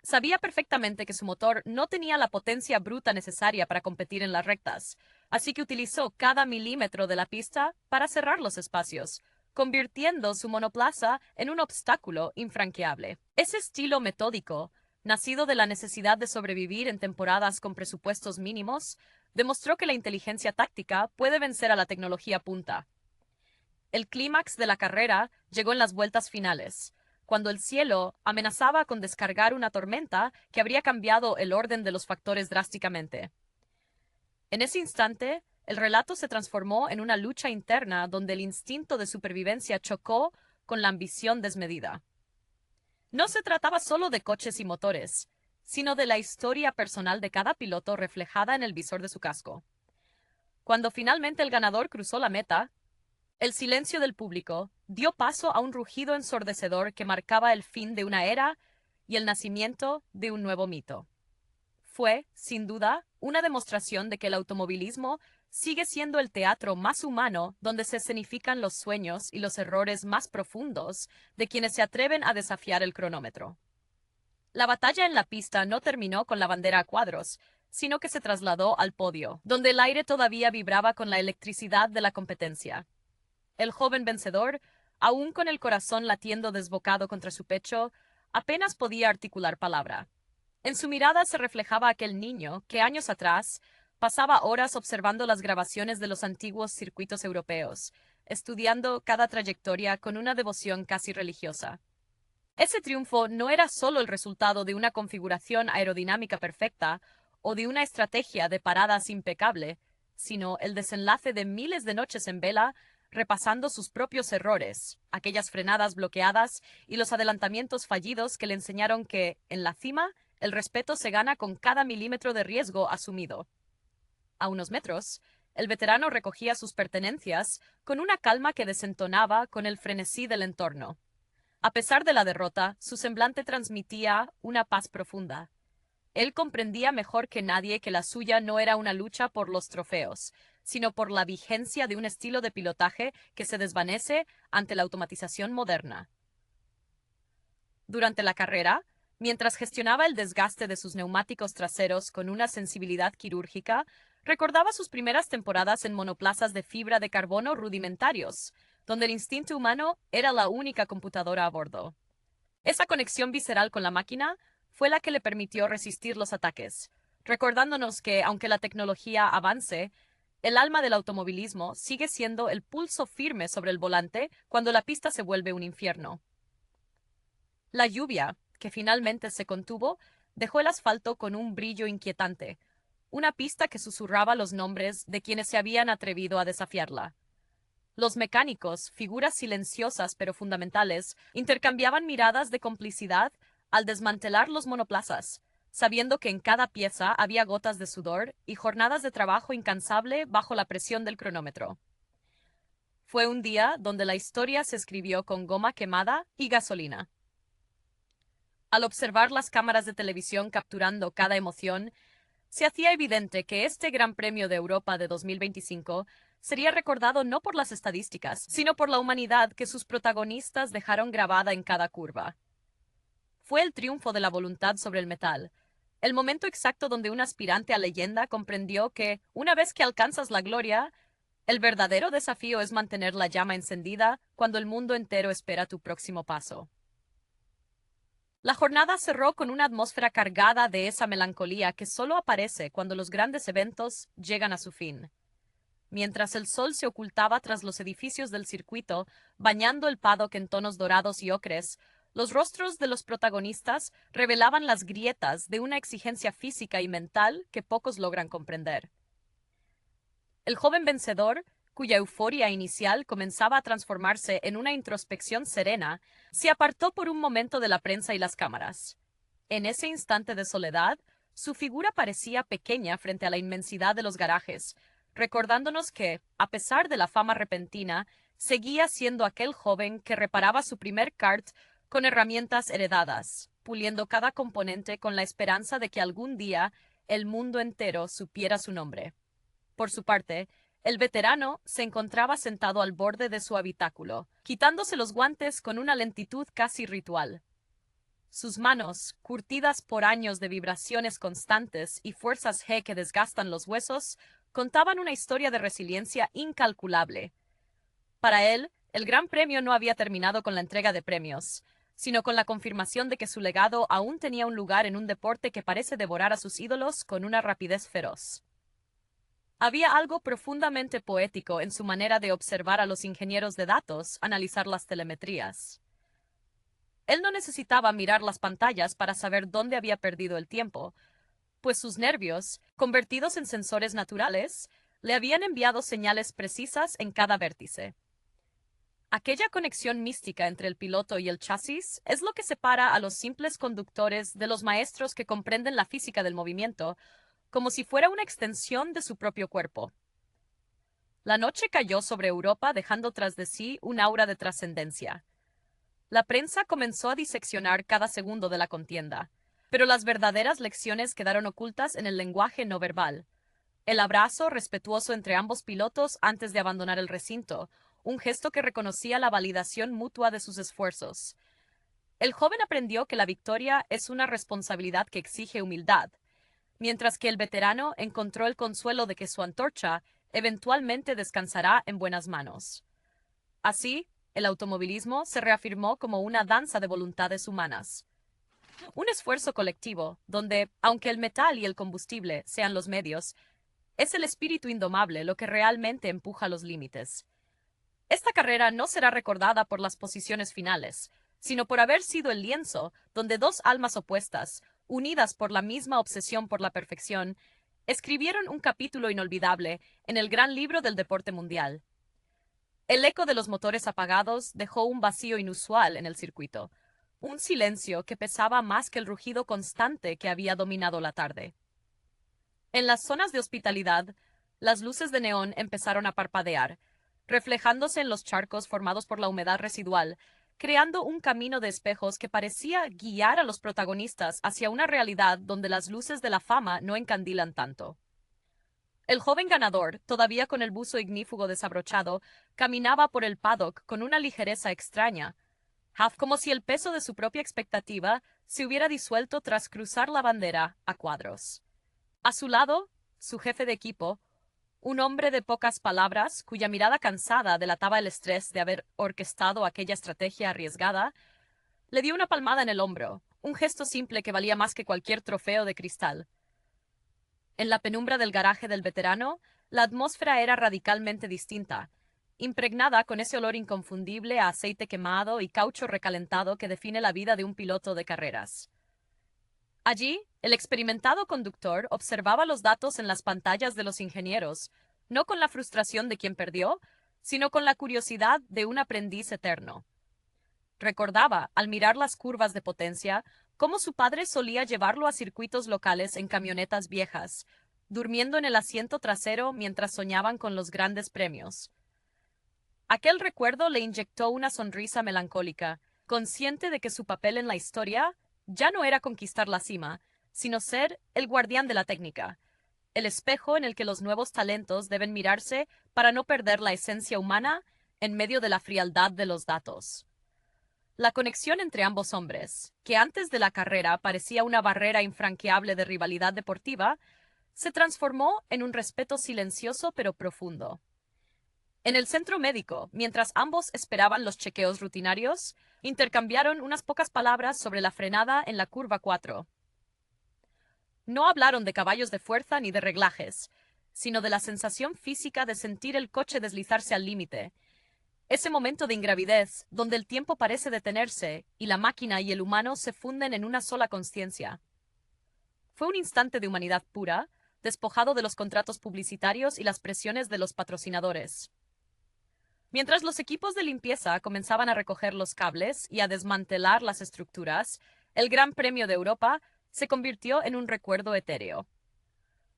Sabía perfectamente que su motor no tenía la potencia bruta necesaria para competir en las rectas, así que utilizó cada milímetro de la pista para cerrar los espacios, convirtiendo su monoplaza en un obstáculo infranqueable. Ese estilo metódico, nacido de la necesidad de sobrevivir en temporadas con presupuestos mínimos, demostró que la inteligencia táctica puede vencer a la tecnología punta. El clímax de la carrera llegó en las vueltas finales, cuando el cielo amenazaba con descargar una tormenta que habría cambiado el orden de los factores drásticamente. En ese instante, el relato se transformó en una lucha interna donde el instinto de supervivencia chocó con la ambición desmedida. No se trataba solo de coches y motores, sino de la historia personal de cada piloto reflejada en el visor de su casco. Cuando finalmente el ganador cruzó la meta, el silencio del público dio paso a un rugido ensordecedor que marcaba el fin de una era y el nacimiento de un nuevo mito. Fue, sin duda, una demostración de que el automovilismo sigue siendo el teatro más humano donde se escenifican los sueños y los errores más profundos de quienes se atreven a desafiar el cronómetro. La batalla en la pista no terminó con la bandera a cuadros, sino que se trasladó al podio, donde el aire todavía vibraba con la electricidad de la competencia. El joven vencedor, aún con el corazón latiendo desbocado contra su pecho, apenas podía articular palabra. En su mirada se reflejaba aquel niño que años atrás pasaba horas observando las grabaciones de los antiguos circuitos europeos, estudiando cada trayectoria con una devoción casi religiosa. Ese triunfo no era solo el resultado de una configuración aerodinámica perfecta o de una estrategia de paradas impecable, sino el desenlace de miles de noches en vela repasando sus propios errores, aquellas frenadas bloqueadas y los adelantamientos fallidos que le enseñaron que, en la cima, el respeto se gana con cada milímetro de riesgo asumido. A unos metros, el veterano recogía sus pertenencias con una calma que desentonaba con el frenesí del entorno. A pesar de la derrota, su semblante transmitía una paz profunda. Él comprendía mejor que nadie que la suya no era una lucha por los trofeos, sino por la vigencia de un estilo de pilotaje que se desvanece ante la automatización moderna. Durante la carrera, mientras gestionaba el desgaste de sus neumáticos traseros con una sensibilidad quirúrgica, recordaba sus primeras temporadas en monoplazas de fibra de carbono rudimentarios, donde el instinto humano era la única computadora a bordo. Esa conexión visceral con la máquina fue la que le permitió resistir los ataques, recordándonos que, aunque la tecnología avance, el alma del automovilismo sigue siendo el pulso firme sobre el volante cuando la pista se vuelve un infierno. La lluvia, que finalmente se contuvo, dejó el asfalto con un brillo inquietante, una pista que susurraba los nombres de quienes se habían atrevido a desafiarla. Los mecánicos, figuras silenciosas pero fundamentales, intercambiaban miradas de complicidad al desmantelar los monoplazas, sabiendo que en cada pieza había gotas de sudor y jornadas de trabajo incansable bajo la presión del cronómetro. Fue un día donde la historia se escribió con goma quemada y gasolina. Al observar las cámaras de televisión capturando cada emoción, se hacía evidente que este Gran Premio de Europa de 2025 sería recordado no por las estadísticas, sino por la humanidad que sus protagonistas dejaron grabada en cada curva. Fue el triunfo de la voluntad sobre el metal, el momento exacto donde un aspirante a leyenda comprendió que, una vez que alcanzas la gloria, el verdadero desafío es mantener la llama encendida cuando el mundo entero espera tu próximo paso. La jornada cerró con una atmósfera cargada de esa melancolía que solo aparece cuando los grandes eventos llegan a su fin. Mientras el sol se ocultaba tras los edificios del circuito, bañando el paddock en tonos dorados y ocres, los rostros de los protagonistas revelaban las grietas de una exigencia física y mental que pocos logran comprender. El joven vencedor, cuya euforia inicial comenzaba a transformarse en una introspección serena, se apartó por un momento de la prensa y las cámaras. En ese instante de soledad, su figura parecía pequeña frente a la inmensidad de los garajes, recordándonos que, a pesar de la fama repentina, seguía siendo aquel joven que reparaba su primer kart con herramientas heredadas, puliendo cada componente con la esperanza de que algún día el mundo entero supiera su nombre. Por su parte, el veterano se encontraba sentado al borde de su habitáculo, quitándose los guantes con una lentitud casi ritual. Sus manos, curtidas por años de vibraciones constantes y fuerzas G que desgastan los huesos, contaban una historia de resiliencia incalculable. Para él, el Gran Premio no había terminado con la entrega de premios, sino con la confirmación de que su legado aún tenía un lugar en un deporte que parece devorar a sus ídolos con una rapidez feroz. Había algo profundamente poético en su manera de observar a los ingenieros de datos analizar las telemetrías. Él no necesitaba mirar las pantallas para saber dónde había perdido el tiempo, pues sus nervios, convertidos en sensores naturales, le habían enviado señales precisas en cada vértice. Aquella conexión mística entre el piloto y el chasis es lo que separa a los simples conductores de los maestros que comprenden la física del movimiento, como si fuera una extensión de su propio cuerpo. La noche cayó sobre Europa dejando tras de sí un aura de trascendencia. La prensa comenzó a diseccionar cada segundo de la contienda, pero las verdaderas lecciones quedaron ocultas en el lenguaje no verbal. El abrazo respetuoso entre ambos pilotos antes de abandonar el recinto, un gesto que reconocía la validación mutua de sus esfuerzos. El joven aprendió que la victoria es una responsabilidad que exige humildad, mientras que el veterano encontró el consuelo de que su antorcha eventualmente descansará en buenas manos. Así, el automovilismo se reafirmó como una danza de voluntades humanas. Un esfuerzo colectivo, donde, aunque el metal y el combustible sean los medios, es el espíritu indomable lo que realmente empuja los límites. Esta carrera no será recordada por las posiciones finales, sino por haber sido el lienzo donde dos almas opuestas, unidas por la misma obsesión por la perfección, escribieron un capítulo inolvidable en el gran libro del deporte mundial. El eco de los motores apagados dejó un vacío inusual en el circuito, un silencio que pesaba más que el rugido constante que había dominado la tarde. En las zonas de hospitalidad, las luces de neón empezaron a parpadear, reflejándose en los charcos formados por la humedad residual, creando un camino de espejos que parecía guiar a los protagonistas hacia una realidad donde las luces de la fama no encandilan tanto. El joven ganador, todavía con el buzo ignífugo desabrochado, caminaba por el paddock con una ligereza extraña, como si el peso de su propia expectativa se hubiera disuelto tras cruzar la bandera a cuadros. A su lado, su jefe de equipo, un hombre de pocas palabras, cuya mirada cansada delataba el estrés de haber orquestado aquella estrategia arriesgada, le dio una palmada en el hombro, un gesto simple que valía más que cualquier trofeo de cristal. En la penumbra del garaje del veterano, la atmósfera era radicalmente distinta, impregnada con ese olor inconfundible a aceite quemado y caucho recalentado que define la vida de un piloto de carreras. Allí, el experimentado conductor observaba los datos en las pantallas de los ingenieros, no con la frustración de quien perdió, sino con la curiosidad de un aprendiz eterno. Recordaba, al mirar las curvas de potencia, cómo su padre solía llevarlo a circuitos locales en camionetas viejas, durmiendo en el asiento trasero mientras soñaban con los grandes premios. Aquel recuerdo le inyectó una sonrisa melancólica, consciente de que su papel en la historia ya no era conquistar la cima, sino ser el guardián de la técnica, el espejo en el que los nuevos talentos deben mirarse para no perder la esencia humana en medio de la frialdad de los datos. La conexión entre ambos hombres, que antes de la carrera parecía una barrera infranqueable de rivalidad deportiva, se transformó en un respeto silencioso pero profundo. En el centro médico, mientras ambos esperaban los chequeos rutinarios, intercambiaron unas pocas palabras sobre la frenada en la curva 4. No hablaron de caballos de fuerza ni de reglajes, sino de la sensación física de sentir el coche deslizarse al límite. Ese momento de ingravidez, donde el tiempo parece detenerse y la máquina y el humano se funden en una sola consciencia. Fue un instante de humanidad pura, despojado de los contratos publicitarios y las presiones de los patrocinadores. Mientras los equipos de limpieza comenzaban a recoger los cables y a desmantelar las estructuras, el Gran Premio de Europa se convirtió en un recuerdo etéreo.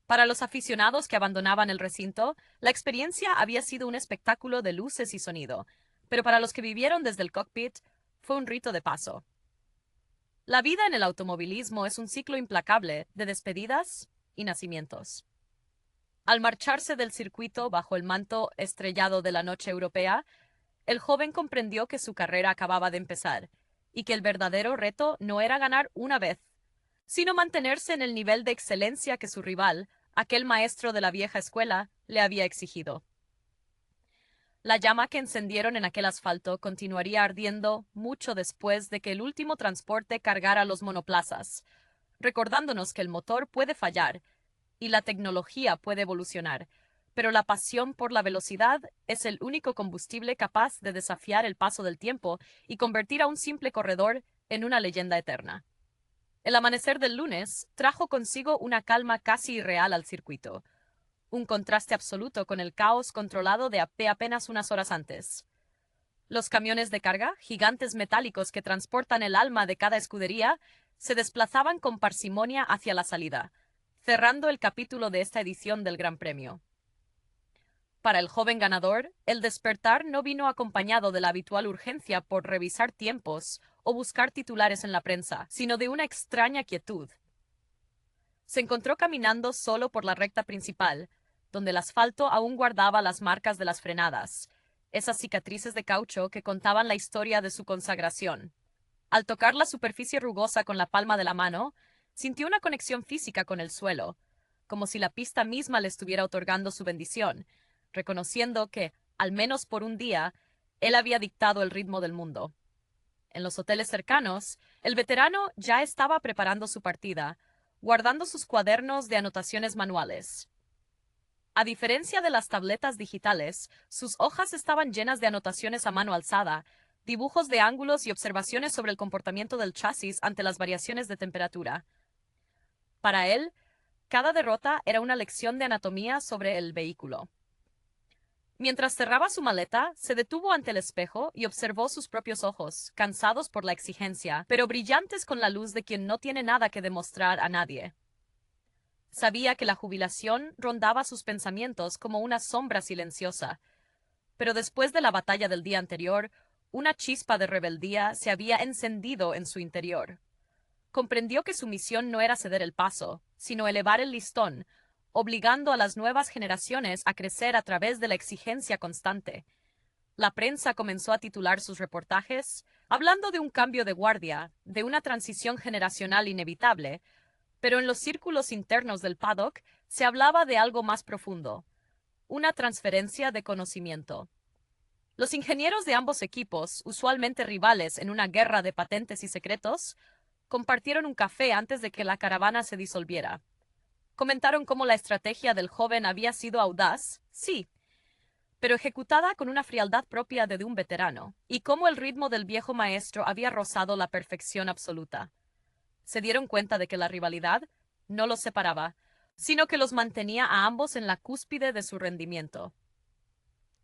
Para los aficionados que abandonaban el recinto, la experiencia había sido un espectáculo de luces y sonido, pero para los que vivieron desde el cockpit, fue un rito de paso. La vida en el automovilismo es un ciclo implacable de despedidas y nacimientos. Al marcharse del circuito bajo el manto estrellado de la noche europea, el joven comprendió que su carrera acababa de empezar, y que el verdadero reto no era ganar una vez, sino mantenerse en el nivel de excelencia que su rival, aquel maestro de la vieja escuela, le había exigido. La llama que encendieron en aquel asfalto continuaría ardiendo mucho después de que el último transporte cargara los monoplazas, recordándonos que el motor puede fallar y la tecnología puede evolucionar, pero la pasión por la velocidad es el único combustible capaz de desafiar el paso del tiempo y convertir a un simple corredor en una leyenda eterna. El amanecer del lunes trajo consigo una calma casi irreal al circuito, un contraste absoluto con el caos controlado de apenas unas horas antes. Los camiones de carga, gigantes metálicos que transportan el alma de cada escudería, se desplazaban con parsimonia hacia la salida, cerrando el capítulo de esta edición del Gran Premio. Para el joven ganador, el despertar no vino acompañado de la habitual urgencia por revisar tiempos o buscar titulares en la prensa, sino de una extraña quietud. Se encontró caminando solo por la recta principal, donde el asfalto aún guardaba las marcas de las frenadas, esas cicatrices de caucho que contaban la historia de su consagración. Al tocar la superficie rugosa con la palma de la mano, sintió una conexión física con el suelo, como si la pista misma le estuviera otorgando su bendición, reconociendo que, al menos por un día, él había dictado el ritmo del mundo. En los hoteles cercanos, el veterano ya estaba preparando su partida, guardando sus cuadernos de anotaciones manuales. A diferencia de las tabletas digitales, sus hojas estaban llenas de anotaciones a mano alzada, dibujos de ángulos y observaciones sobre el comportamiento del chasis ante las variaciones de temperatura. Para él, cada derrota era una lección de anatomía sobre el vehículo. Mientras cerraba su maleta, se detuvo ante el espejo y observó sus propios ojos, cansados por la exigencia, pero brillantes con la luz de quien no tiene nada que demostrar a nadie. Sabía que la jubilación rondaba sus pensamientos como una sombra silenciosa, pero después de la batalla del día anterior, una chispa de rebeldía se había encendido en su interior. Comprendió que su misión no era ceder el paso, sino elevar el listón, obligando a las nuevas generaciones a crecer a través de la exigencia constante. La prensa comenzó a titular sus reportajes, hablando de un cambio de guardia, de una transición generacional inevitable, pero en los círculos internos del paddock se hablaba de algo más profundo, una transferencia de conocimiento. Los ingenieros de ambos equipos, usualmente rivales en una guerra de patentes y secretos, compartieron un café antes de que la caravana se disolviera. Comentaron cómo la estrategia del joven había sido audaz, sí, pero ejecutada con una frialdad propia de un veterano, y cómo el ritmo del viejo maestro había rozado la perfección absoluta. Se dieron cuenta de que la rivalidad no los separaba, sino que los mantenía a ambos en la cúspide de su rendimiento.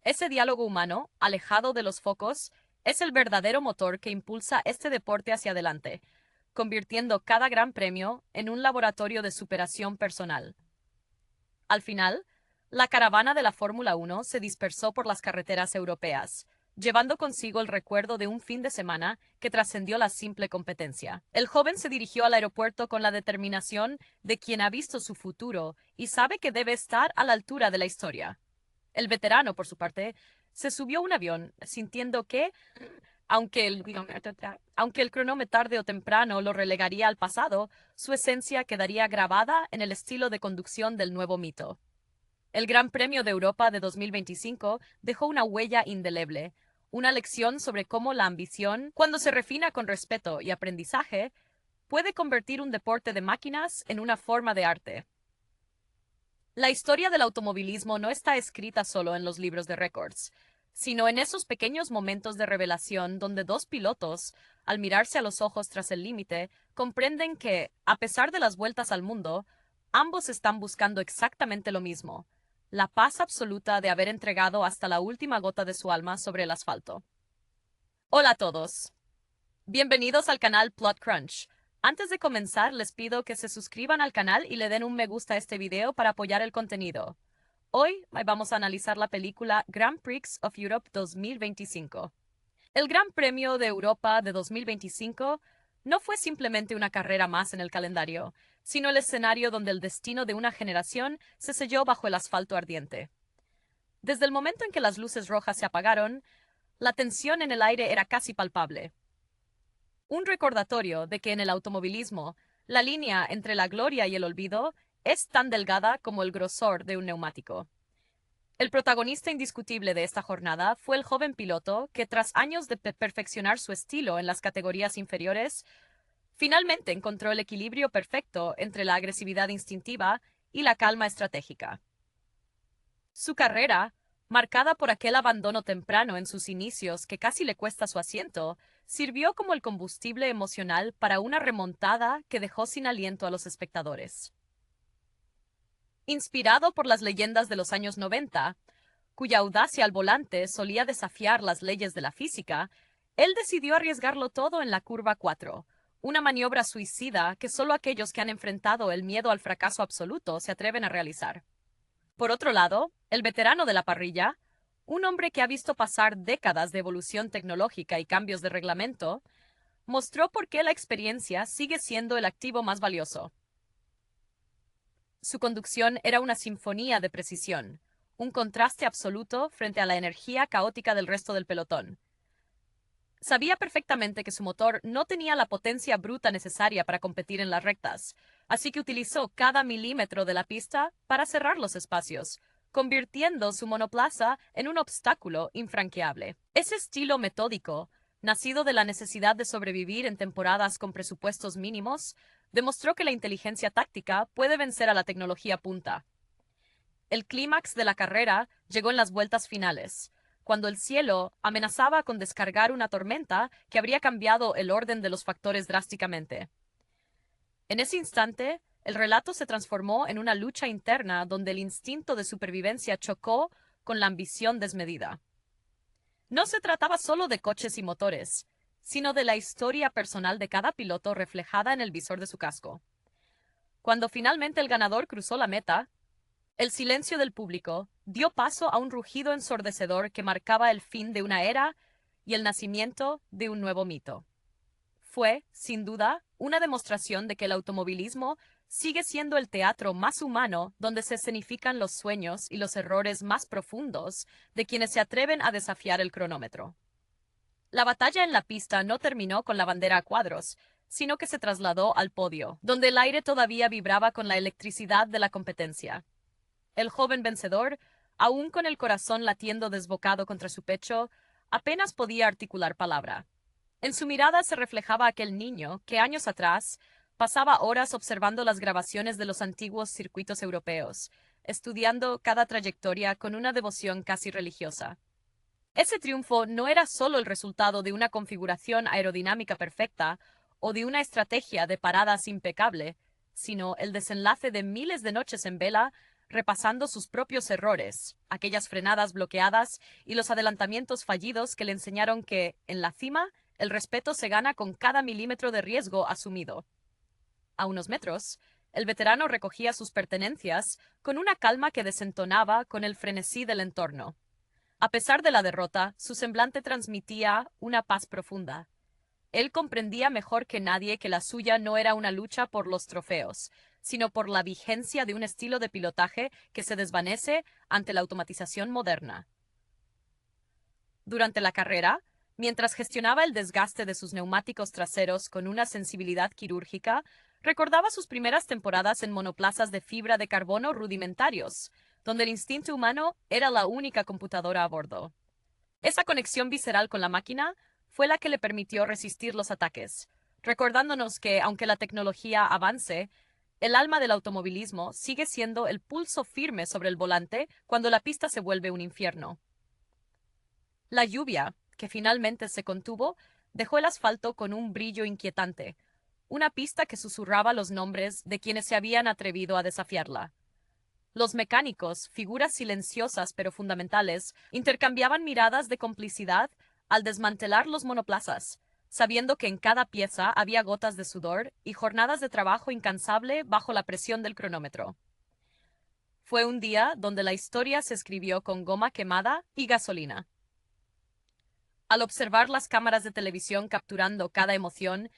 Ese diálogo humano, alejado de los focos, es el verdadero motor que impulsa este deporte hacia adelante, convirtiendo cada gran premio en un laboratorio de superación personal. Al final, la caravana de la Fórmula 1 se dispersó por las carreteras europeas, llevando consigo el recuerdo de un fin de semana que trascendió la simple competencia. El joven se dirigió al aeropuerto con la determinación de quien ha visto su futuro y sabe que debe estar a la altura de la historia. El veterano, por su parte, se subió a un avión, sintiendo que, aunque el cronómetro tarde o temprano lo relegaría al pasado, su esencia quedaría grabada en el estilo de conducción del nuevo mito. El Gran Premio de Europa de 2025 dejó una huella indeleble, una lección sobre cómo la ambición, cuando se refina con respeto y aprendizaje, puede convertir un deporte de máquinas en una forma de arte. La historia del automovilismo no está escrita solo en los libros de récords, sino en esos pequeños momentos de revelación donde dos pilotos, al mirarse a los ojos tras el límite, comprenden que, a pesar de las vueltas al mundo, ambos están buscando exactamente lo mismo, la paz absoluta de haber entregado hasta la última gota de su alma sobre el asfalto. Hola a todos. Bienvenidos al canal Plot Crunch. Antes de comenzar, les pido que se suscriban al canal y le den un me gusta a este video para apoyar el contenido. Hoy vamos a analizar la película Grand Prix of Europe 2025. El Gran Premio de Europa de 2025 no fue simplemente una carrera más en el calendario, sino el escenario donde el destino de una generación se selló bajo el asfalto ardiente. Desde el momento en que las luces rojas se apagaron, la tensión en el aire era casi palpable. Un recordatorio de que en el automovilismo, la línea entre la gloria y el olvido es tan delgada como el grosor de un neumático. El protagonista indiscutible de esta jornada fue el joven piloto que, tras años de perfeccionar su estilo en las categorías inferiores, finalmente encontró el equilibrio perfecto entre la agresividad instintiva y la calma estratégica. Su carrera, marcada por aquel abandono temprano en sus inicios que casi le cuesta su asiento, sirvió como el combustible emocional para una remontada que dejó sin aliento a los espectadores. Inspirado por las leyendas de los años 90, cuya audacia al volante solía desafiar las leyes de la física, él decidió arriesgarlo todo en la curva 4, una maniobra suicida que solo aquellos que han enfrentado el miedo al fracaso absoluto se atreven a realizar. Por otro lado, el veterano de la parrilla, un hombre que ha visto pasar décadas de evolución tecnológica y cambios de reglamento, mostró por qué la experiencia sigue siendo el activo más valioso. Su conducción era una sinfonía de precisión, un contraste absoluto frente a la energía caótica del resto del pelotón. Sabía perfectamente que su motor no tenía la potencia bruta necesaria para competir en las rectas, así que utilizó cada milímetro de la pista para cerrar los espacios, convirtiendo su monoplaza en un obstáculo infranqueable. Ese estilo metódico, nacido de la necesidad de sobrevivir en temporadas con presupuestos mínimos, demostró que la inteligencia táctica puede vencer a la tecnología punta. El clímax de la carrera llegó en las vueltas finales, cuando el cielo amenazaba con descargar una tormenta que habría cambiado el orden de los factores drásticamente. En ese instante, el relato se transformó en una lucha interna donde el instinto de supervivencia chocó con la ambición desmedida. No se trataba solo de coches y motores, sino de la historia personal de cada piloto reflejada en el visor de su casco. Cuando finalmente el ganador cruzó la meta, el silencio del público dio paso a un rugido ensordecedor que marcaba el fin de una era y el nacimiento de un nuevo mito. Fue, sin duda, una demostración de que el automovilismo sigue siendo el teatro más humano donde se escenifican los sueños y los errores más profundos de quienes se atreven a desafiar el cronómetro. La batalla en la pista no terminó con la bandera a cuadros, sino que se trasladó al podio, donde el aire todavía vibraba con la electricidad de la competencia. El joven vencedor, aún con el corazón latiendo desbocado contra su pecho, apenas podía articular palabra. En su mirada se reflejaba aquel niño que años atrás pasaba horas observando las grabaciones de los antiguos circuitos europeos, estudiando cada trayectoria con una devoción casi religiosa. Ese triunfo no era solo el resultado de una configuración aerodinámica perfecta o de una estrategia de paradas impecable, sino el desenlace de miles de noches en vela repasando sus propios errores, aquellas frenadas bloqueadas y los adelantamientos fallidos que le enseñaron que, en la cima, el respeto se gana con cada milímetro de riesgo asumido. A unos metros, el veterano recogía sus pertenencias con una calma que desentonaba con el frenesí del entorno. A pesar de la derrota, su semblante transmitía una paz profunda. Él comprendía mejor que nadie que la suya no era una lucha por los trofeos, sino por la vigencia de un estilo de pilotaje que se desvanece ante la automatización moderna. Durante la carrera, mientras gestionaba el desgaste de sus neumáticos traseros con una sensibilidad quirúrgica, recordaba sus primeras temporadas en monoplazas de fibra de carbono rudimentarios, donde el instinto humano era la única computadora a bordo. Esa conexión visceral con la máquina fue la que le permitió resistir los ataques, recordándonos que, aunque la tecnología avance, el alma del automovilismo sigue siendo el pulso firme sobre el volante cuando la pista se vuelve un infierno. La lluvia, que finalmente se contuvo, dejó el asfalto con un brillo inquietante, una pista que susurraba los nombres de quienes se habían atrevido a desafiarla. Los mecánicos, figuras silenciosas pero fundamentales, intercambiaban miradas de complicidad al desmantelar los monoplazas, sabiendo que en cada pieza había gotas de sudor y jornadas de trabajo incansable bajo la presión del cronómetro. Fue un día donde la historia se escribió con goma quemada y gasolina. Al observar las cámaras de televisión capturando cada emoción,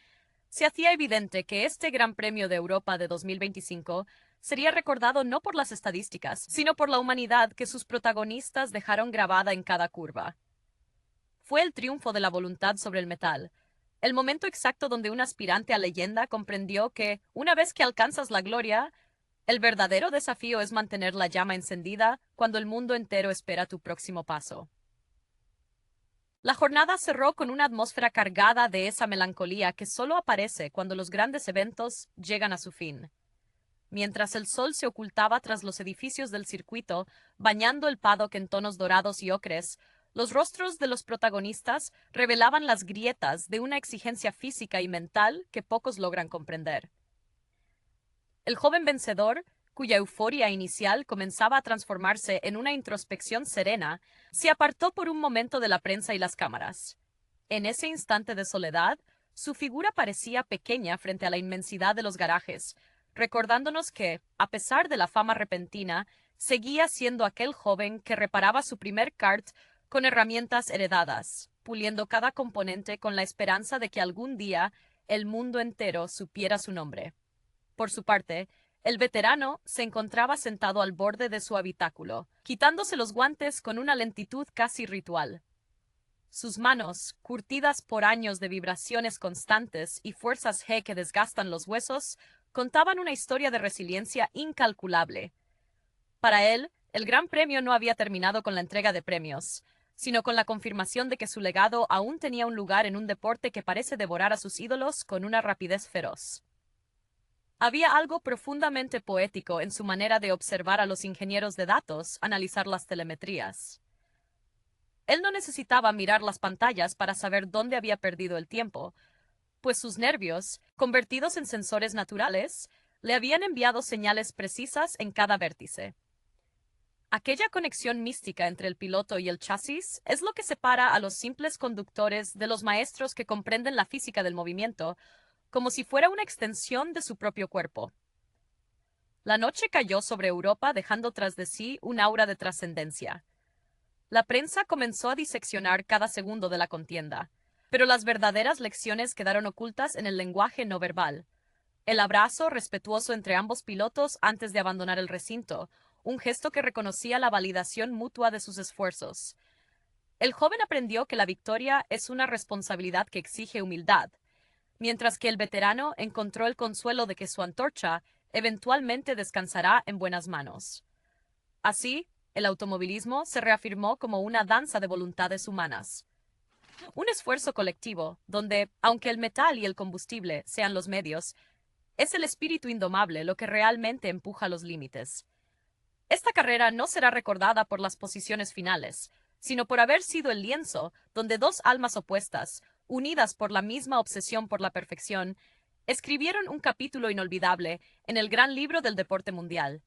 se hacía evidente que este Gran Premio de Europa de 2025 sería recordado no por las estadísticas, sino por la humanidad que sus protagonistas dejaron grabada en cada curva. Fue el triunfo de la voluntad sobre el metal, el momento exacto donde un aspirante a leyenda comprendió que, una vez que alcanzas la gloria, el verdadero desafío es mantener la llama encendida cuando el mundo entero espera tu próximo paso. La jornada cerró con una atmósfera cargada de esa melancolía que solo aparece cuando los grandes eventos llegan a su fin. Mientras el sol se ocultaba tras los edificios del circuito, bañando el paddock en tonos dorados y ocres, los rostros de los protagonistas revelaban las grietas de una exigencia física y mental que pocos logran comprender. El joven vencedor, cuya euforia inicial comenzaba a transformarse en una introspección serena, se apartó por un momento de la prensa y las cámaras. En ese instante de soledad, su figura parecía pequeña frente a la inmensidad de los garajes, recordándonos que, a pesar de la fama repentina, seguía siendo aquel joven que reparaba su primer kart con herramientas heredadas, puliendo cada componente con la esperanza de que algún día el mundo entero supiera su nombre. Por su parte, el veterano se encontraba sentado al borde de su habitáculo, quitándose los guantes con una lentitud casi ritual. Sus manos, curtidas por años de vibraciones constantes y fuerzas G que desgastan los huesos, contaban una historia de resiliencia incalculable. Para él, el Gran Premio no había terminado con la entrega de premios, sino con la confirmación de que su legado aún tenía un lugar en un deporte que parece devorar a sus ídolos con una rapidez feroz. Había algo profundamente poético en su manera de observar a los ingenieros de datos analizar las telemetrías. Él no necesitaba mirar las pantallas para saber dónde había perdido el tiempo, pues sus nervios, convertidos en sensores naturales, le habían enviado señales precisas en cada vértice. Aquella conexión mística entre el piloto y el chasis es lo que separa a los simples conductores de los maestros que comprenden la física del movimiento, como si fuera una extensión de su propio cuerpo. La noche cayó sobre Europa dejando tras de sí un aura de trascendencia. La prensa comenzó a diseccionar cada segundo de la contienda, pero las verdaderas lecciones quedaron ocultas en el lenguaje no verbal. El abrazo respetuoso entre ambos pilotos antes de abandonar el recinto, un gesto que reconocía la validación mutua de sus esfuerzos. El joven aprendió que la victoria es una responsabilidad que exige humildad, mientras que el veterano encontró el consuelo de que su antorcha eventualmente descansará en buenas manos. Así, el automovilismo se reafirmó como una danza de voluntades humanas. Un esfuerzo colectivo, donde, aunque el metal y el combustible sean los medios, es el espíritu indomable lo que realmente empuja los límites. Esta carrera no será recordada por las posiciones finales, sino por haber sido el lienzo donde dos almas opuestas, unidas por la misma obsesión por la perfección, escribieron un capítulo inolvidable en el gran libro del deporte mundial.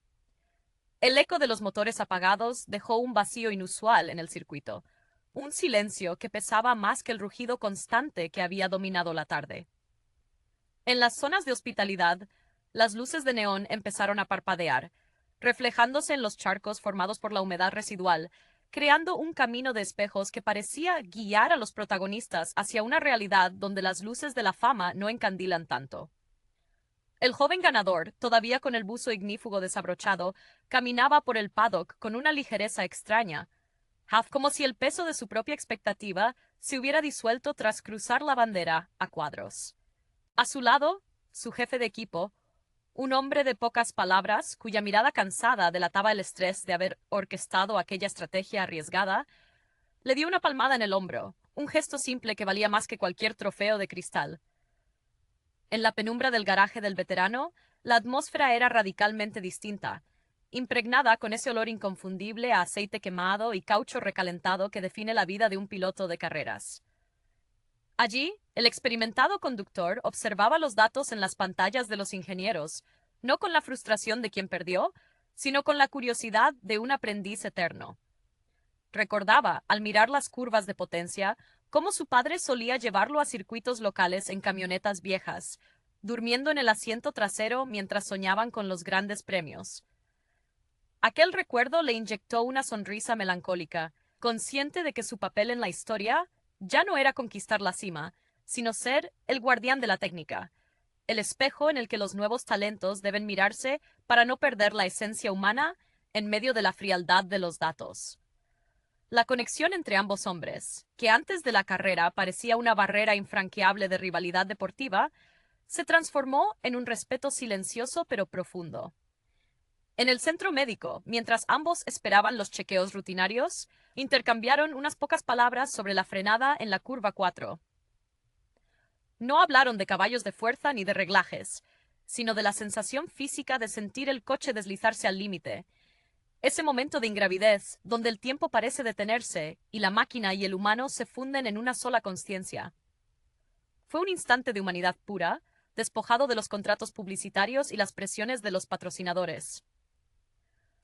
El eco de los motores apagados dejó un vacío inusual en el circuito, un silencio que pesaba más que el rugido constante que había dominado la tarde. En las zonas de hospitalidad, las luces de neón empezaron a parpadear, reflejándose en los charcos formados por la humedad residual, creando un camino de espejos que parecía guiar a los protagonistas hacia una realidad donde las luces de la fama no encandilan tanto. El joven ganador, todavía con el buzo ignífugo desabrochado, caminaba por el paddock con una ligereza extraña, como si el peso de su propia expectativa se hubiera disuelto tras cruzar la bandera a cuadros. A su lado, su jefe de equipo, un hombre de pocas palabras, cuya mirada cansada delataba el estrés de haber orquestado aquella estrategia arriesgada, le dio una palmada en el hombro, un gesto simple que valía más que cualquier trofeo de cristal. En la penumbra del garaje del veterano, la atmósfera era radicalmente distinta, impregnada con ese olor inconfundible a aceite quemado y caucho recalentado que define la vida de un piloto de carreras. Allí, el experimentado conductor observaba los datos en las pantallas de los ingenieros, no con la frustración de quien perdió, sino con la curiosidad de un aprendiz eterno. Recordaba, al mirar las curvas de potencia, cómo su padre solía llevarlo a circuitos locales en camionetas viejas, durmiendo en el asiento trasero mientras soñaban con los grandes premios. Aquel recuerdo le inyectó una sonrisa melancólica, consciente de que su papel en la historia ya no era conquistar la cima, sino ser el guardián de la técnica, el espejo en el que los nuevos talentos deben mirarse para no perder la esencia humana en medio de la frialdad de los datos. La conexión entre ambos hombres, que antes de la carrera parecía una barrera infranqueable de rivalidad deportiva, se transformó en un respeto silencioso pero profundo. En el centro médico, mientras ambos esperaban los chequeos rutinarios, intercambiaron unas pocas palabras sobre la frenada en la curva 4. No hablaron de caballos de fuerza ni de reglajes, sino de la sensación física de sentir el coche deslizarse al límite. Ese momento de ingravidez, donde el tiempo parece detenerse y la máquina y el humano se funden en una sola consciencia. Fue un instante de humanidad pura, despojado de los contratos publicitarios y las presiones de los patrocinadores.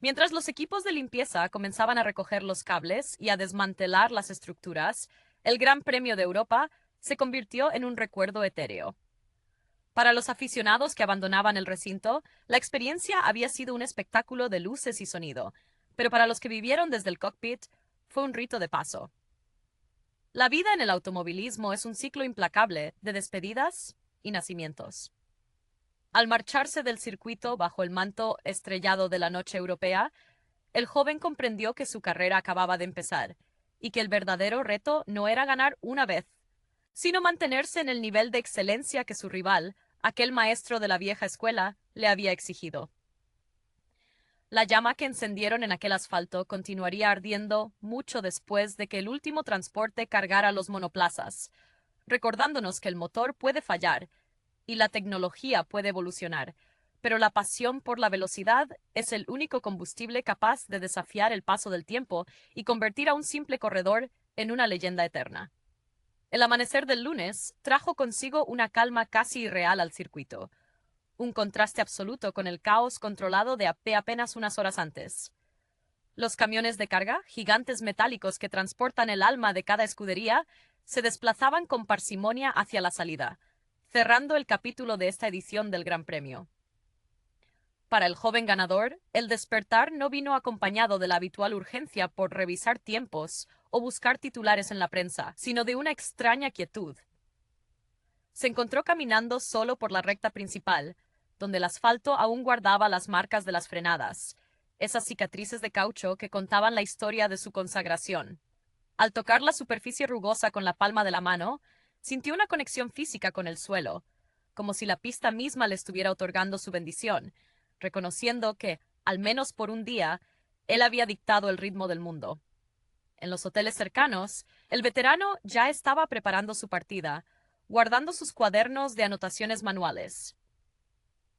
Mientras los equipos de limpieza comenzaban a recoger los cables y a desmantelar las estructuras, el Gran Premio de Europa se convirtió en un recuerdo etéreo. Para los aficionados que abandonaban el recinto, la experiencia había sido un espectáculo de luces y sonido, pero para los que vivieron desde el cockpit, fue un rito de paso. La vida en el automovilismo es un ciclo implacable de despedidas y nacimientos. Al marcharse del circuito bajo el manto estrellado de la noche europea, el joven comprendió que su carrera acababa de empezar y que el verdadero reto no era ganar una vez, sino mantenerse en el nivel de excelencia que su rival, aquel maestro de la vieja escuela, le había exigido. La llama que encendieron en aquel asfalto continuaría ardiendo mucho después de que el último transporte cargara los monoplazas, recordándonos que el motor puede fallar y la tecnología puede evolucionar, pero la pasión por la velocidad es el único combustible capaz de desafiar el paso del tiempo y convertir a un simple corredor en una leyenda eterna. El amanecer del lunes trajo consigo una calma casi irreal al circuito, un contraste absoluto con el caos controlado de apenas unas horas antes. Los camiones de carga, gigantes metálicos que transportan el alma de cada escudería, se desplazaban con parsimonia hacia la salida, cerrando el capítulo de esta edición del Gran Premio. Para el joven ganador, el despertar no vino acompañado de la habitual urgencia por revisar tiempos o buscar titulares en la prensa, sino de una extraña quietud. Se encontró caminando solo por la recta principal, donde el asfalto aún guardaba las marcas de las frenadas, esas cicatrices de caucho que contaban la historia de su consagración. Al tocar la superficie rugosa con la palma de la mano, sintió una conexión física con el suelo, como si la pista misma le estuviera otorgando su bendición, reconociendo que, al menos por un día, él había dictado el ritmo del mundo. En los hoteles cercanos, el veterano ya estaba preparando su partida, guardando sus cuadernos de anotaciones manuales.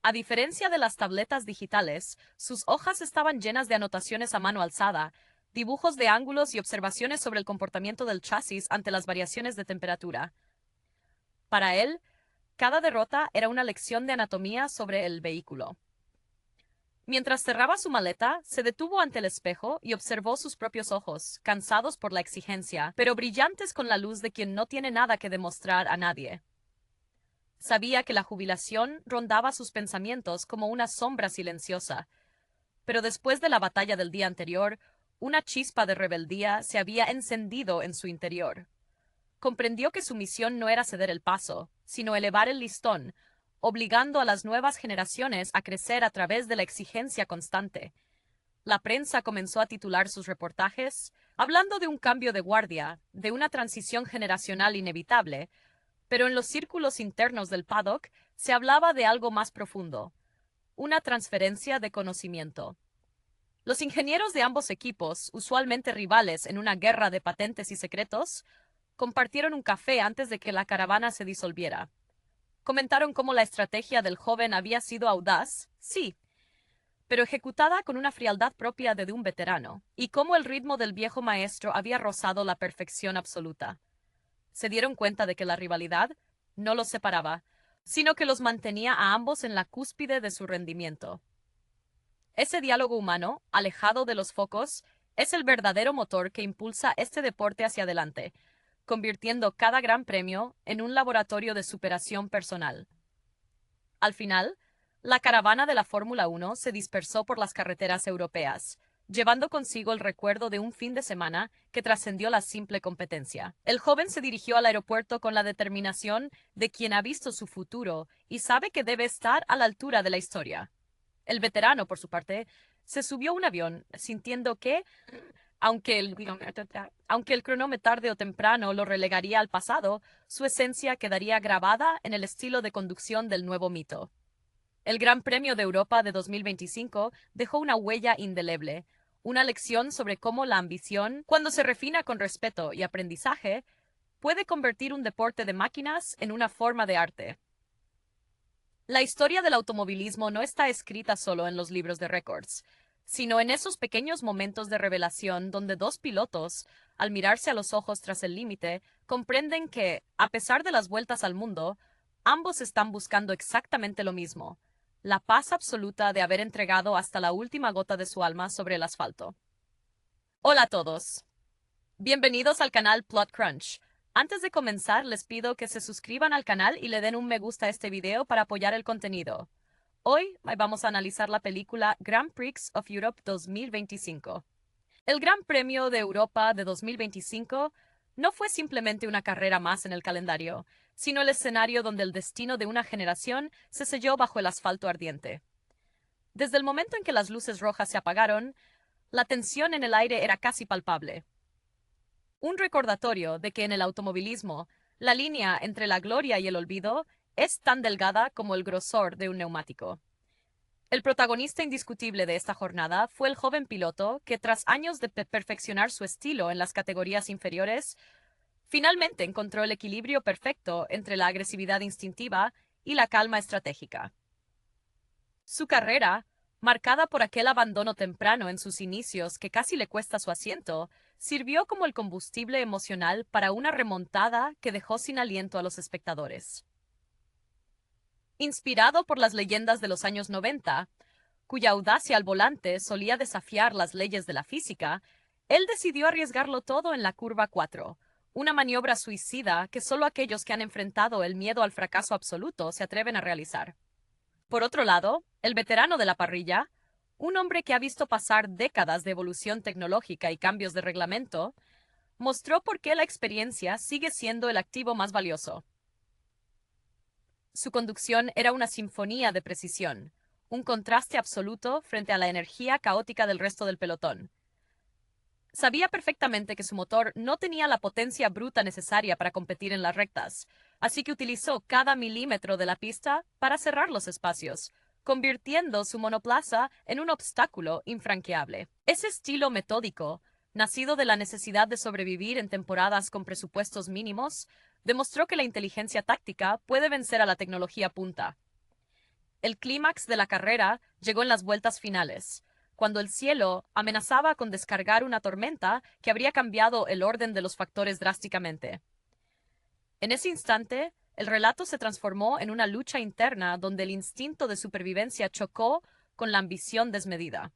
A diferencia de las tabletas digitales, sus hojas estaban llenas de anotaciones a mano alzada, dibujos de ángulos y observaciones sobre el comportamiento del chasis ante las variaciones de temperatura. Para él, cada derrota era una lección de anatomía sobre el vehículo. Mientras cerraba su maleta, se detuvo ante el espejo y observó sus propios ojos, cansados por la exigencia, pero brillantes con la luz de quien no tiene nada que demostrar a nadie. Sabía que la jubilación rondaba sus pensamientos como una sombra silenciosa, pero después de la batalla del día anterior, una chispa de rebeldía se había encendido en su interior. Comprendió que su misión no era ceder el paso, sino elevar el listón, obligando a las nuevas generaciones a crecer a través de la exigencia constante. La prensa comenzó a titular sus reportajes, hablando de un cambio de guardia, de una transición generacional inevitable, pero en los círculos internos del paddock se hablaba de algo más profundo, una transferencia de conocimiento. Los ingenieros de ambos equipos, usualmente rivales en una guerra de patentes y secretos, compartieron un café antes de que la caravana se disolviera. Comentaron cómo la estrategia del joven había sido audaz, sí, pero ejecutada con una frialdad propia de un veterano, y cómo el ritmo del viejo maestro había rozado la perfección absoluta. Se dieron cuenta de que la rivalidad no los separaba, sino que los mantenía a ambos en la cúspide de su rendimiento. Ese diálogo humano, alejado de los focos, es el verdadero motor que impulsa este deporte hacia adelante, convirtiendo cada gran premio en un laboratorio de superación personal. Al final, la caravana de la Fórmula 1 se dispersó por las carreteras europeas, llevando consigo el recuerdo de un fin de semana que trascendió la simple competencia. El joven se dirigió al aeropuerto con la determinación de quien ha visto su futuro y sabe que debe estar a la altura de la historia. El veterano, por su parte, se subió a un avión, sintiendo que, aunque el cronómetro tarde o temprano lo relegaría al pasado, su esencia quedaría grabada en el estilo de conducción del nuevo mito. El Gran Premio de Europa de 2025 dejó una huella indeleble, una lección sobre cómo la ambición, cuando se refina con respeto y aprendizaje, puede convertir un deporte de máquinas en una forma de arte. La historia del automovilismo no está escrita solo en los libros de récords, sino en esos pequeños momentos de revelación donde dos pilotos, al mirarse a los ojos tras el límite, comprenden que, a pesar de las vueltas al mundo, ambos están buscando exactamente lo mismo: la paz absoluta de haber entregado hasta la última gota de su alma sobre el asfalto. Hola a todos. Bienvenidos al canal Plot Crunch. Antes de comenzar, les pido que se suscriban al canal y le den un me gusta a este video para apoyar el contenido. Hoy vamos a analizar la película Grand Prix of Europe 2025. El Gran Premio de Europa de 2025 no fue simplemente una carrera más en el calendario, sino el escenario donde el destino de una generación se selló bajo el asfalto ardiente. Desde el momento en que las luces rojas se apagaron, la tensión en el aire era casi palpable. Un recordatorio de que en el automovilismo, la línea entre la gloria y el olvido es tan delgada como el grosor de un neumático. El protagonista indiscutible de esta jornada fue el joven piloto que, tras años de perfeccionar su estilo en las categorías inferiores, finalmente encontró el equilibrio perfecto entre la agresividad instintiva y la calma estratégica. Su carrera, marcada por aquel abandono temprano en sus inicios que casi le cuesta su asiento, sirvió como el combustible emocional para una remontada que dejó sin aliento a los espectadores. Inspirado por las leyendas de los años 90, cuya audacia al volante solía desafiar las leyes de la física, él decidió arriesgarlo todo en la curva 4, una maniobra suicida que solo aquellos que han enfrentado el miedo al fracaso absoluto se atreven a realizar. Por otro lado, el veterano de la parrilla, un hombre que ha visto pasar décadas de evolución tecnológica y cambios de reglamento, mostró por qué la experiencia sigue siendo el activo más valioso. Su conducción era una sinfonía de precisión, un contraste absoluto frente a la energía caótica del resto del pelotón. Sabía perfectamente que su motor no tenía la potencia bruta necesaria para competir en las rectas, así que utilizó cada milímetro de la pista para cerrar los espacios, convirtiendo su monoplaza en un obstáculo infranqueable. Ese estilo metódico, nacido de la necesidad de sobrevivir en temporadas con presupuestos mínimos, demostró que la inteligencia táctica puede vencer a la tecnología punta. El clímax de la carrera llegó en las vueltas finales, cuando el cielo amenazaba con descargar una tormenta que habría cambiado el orden de los factores drásticamente. En ese instante, el relato se transformó en una lucha interna donde el instinto de supervivencia chocó con la ambición desmedida.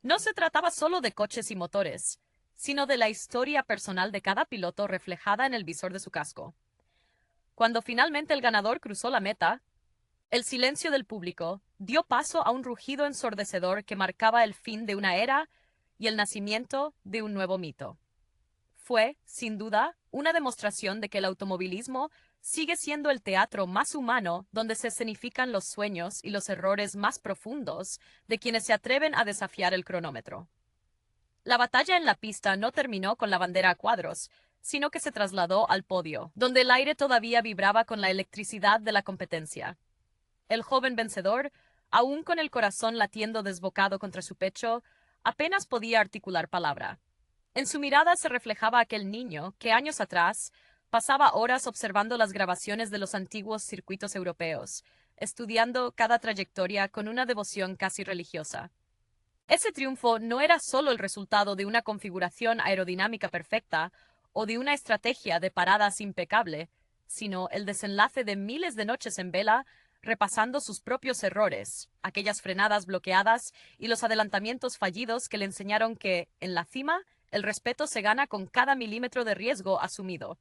No se trataba solo de coches y motores, sino de la historia personal de cada piloto reflejada en el visor de su casco. Cuando finalmente el ganador cruzó la meta, el silencio del público dio paso a un rugido ensordecedor que marcaba el fin de una era y el nacimiento de un nuevo mito. Fue, sin duda, una demostración de que el automovilismo sigue siendo el teatro más humano donde se escenifican los sueños y los errores más profundos de quienes se atreven a desafiar el cronómetro. La batalla en la pista no terminó con la bandera a cuadros, sino que se trasladó al podio, donde el aire todavía vibraba con la electricidad de la competencia. El joven vencedor, aún con el corazón latiendo desbocado contra su pecho, apenas podía articular palabra. En su mirada se reflejaba aquel niño que años atrás pasaba horas observando las grabaciones de los antiguos circuitos europeos, estudiando cada trayectoria con una devoción casi religiosa. Ese triunfo no era solo el resultado de una configuración aerodinámica perfecta o de una estrategia de paradas impecable, sino el desenlace de miles de noches en vela repasando sus propios errores, aquellas frenadas bloqueadas y los adelantamientos fallidos que le enseñaron que, en la cima, el respeto se gana con cada milímetro de riesgo asumido.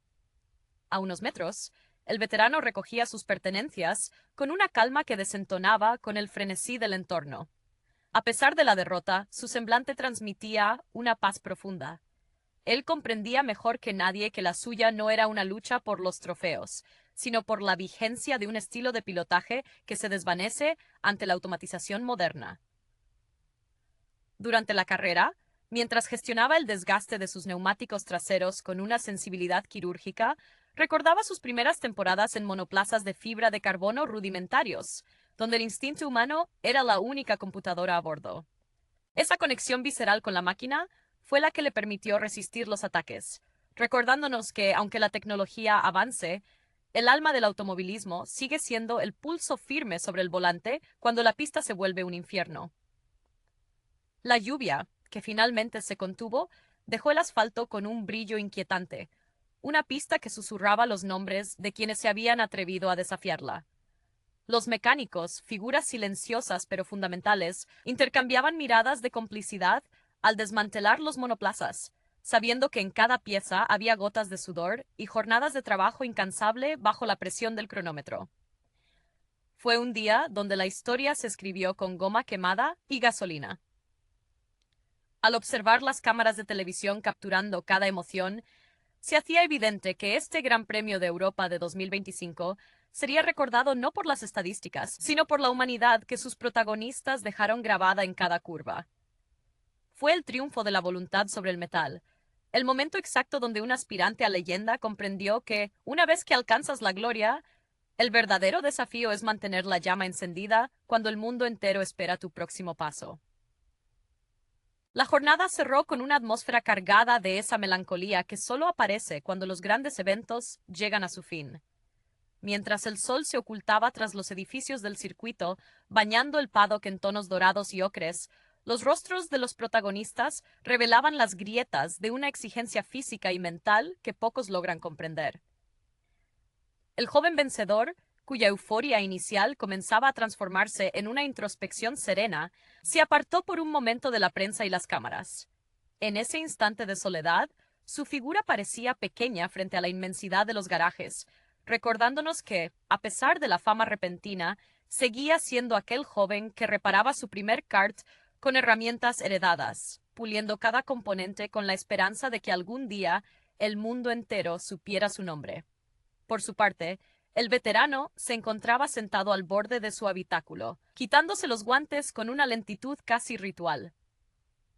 A unos metros, el veterano recogía sus pertenencias con una calma que desentonaba con el frenesí del entorno. A pesar de la derrota, su semblante transmitía una paz profunda. Él comprendía mejor que nadie que la suya no era una lucha por los trofeos, sino por la vigencia de un estilo de pilotaje que se desvanece ante la automatización moderna. Durante la carrera, mientras gestionaba el desgaste de sus neumáticos traseros con una sensibilidad quirúrgica, recordaba sus primeras temporadas en monoplazas de fibra de carbono rudimentarios, donde el instinto humano era la única computadora a bordo. Esa conexión visceral con la máquina fue la que le permitió resistir los ataques, recordándonos que, aunque la tecnología avance, el alma del automovilismo sigue siendo el pulso firme sobre el volante cuando la pista se vuelve un infierno. La lluvia, que finalmente se contuvo, dejó el asfalto con un brillo inquietante, una pista que susurraba los nombres de quienes se habían atrevido a desafiarla. Los mecánicos, figuras silenciosas pero fundamentales, intercambiaban miradas de complicidad al desmantelar los monoplazas, sabiendo que en cada pieza había gotas de sudor y jornadas de trabajo incansable bajo la presión del cronómetro. Fue un día donde la historia se escribió con goma quemada y gasolina. Al observar las cámaras de televisión capturando cada emoción, se hacía evidente que este Gran Premio de Europa de 2025 sería recordado no por las estadísticas, sino por la humanidad que sus protagonistas dejaron grabada en cada curva. Fue el triunfo de la voluntad sobre el metal, el momento exacto donde un aspirante a leyenda comprendió que, una vez que alcanzas la gloria, el verdadero desafío es mantener la llama encendida cuando el mundo entero espera tu próximo paso. La jornada cerró con una atmósfera cargada de esa melancolía que solo aparece cuando los grandes eventos llegan a su fin. Mientras el sol se ocultaba tras los edificios del circuito, bañando el paddock en tonos dorados y ocres, los rostros de los protagonistas revelaban las grietas de una exigencia física y mental que pocos logran comprender. El joven vencedor, cuya euforia inicial comenzaba a transformarse en una introspección serena, se apartó por un momento de la prensa y las cámaras. En ese instante de soledad, su figura parecía pequeña frente a la inmensidad de los garajes, recordándonos que, a pesar de la fama repentina, seguía siendo aquel joven que reparaba su primer kart con herramientas heredadas, puliendo cada componente con la esperanza de que algún día el mundo entero supiera su nombre. Por su parte, el veterano se encontraba sentado al borde de su habitáculo, quitándose los guantes con una lentitud casi ritual.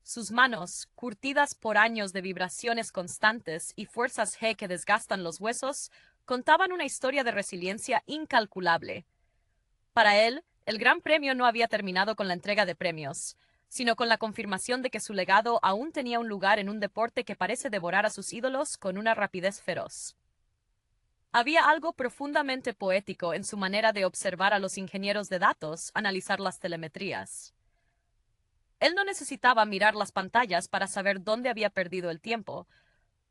Sus manos, curtidas por años de vibraciones constantes y fuerzas G que desgastan los huesos, contaban una historia de resiliencia incalculable. Para él, el Gran Premio no había terminado con la entrega de premios, sino con la confirmación de que su legado aún tenía un lugar en un deporte que parece devorar a sus ídolos con una rapidez feroz. Había algo profundamente poético en su manera de observar a los ingenieros de datos analizar las telemetrías. Él no necesitaba mirar las pantallas para saber dónde había perdido el tiempo,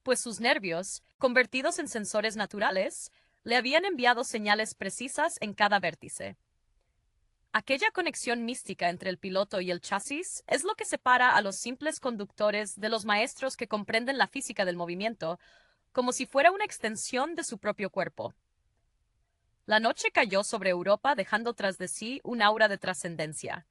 pues sus nervios, convertidos en sensores naturales, le habían enviado señales precisas en cada vértice. Aquella conexión mística entre el piloto y el chasis es lo que separa a los simples conductores de los maestros que comprenden la física del movimiento, como si fuera una extensión de su propio cuerpo. La noche cayó sobre Europa dejando tras de sí un aura de trascendencia.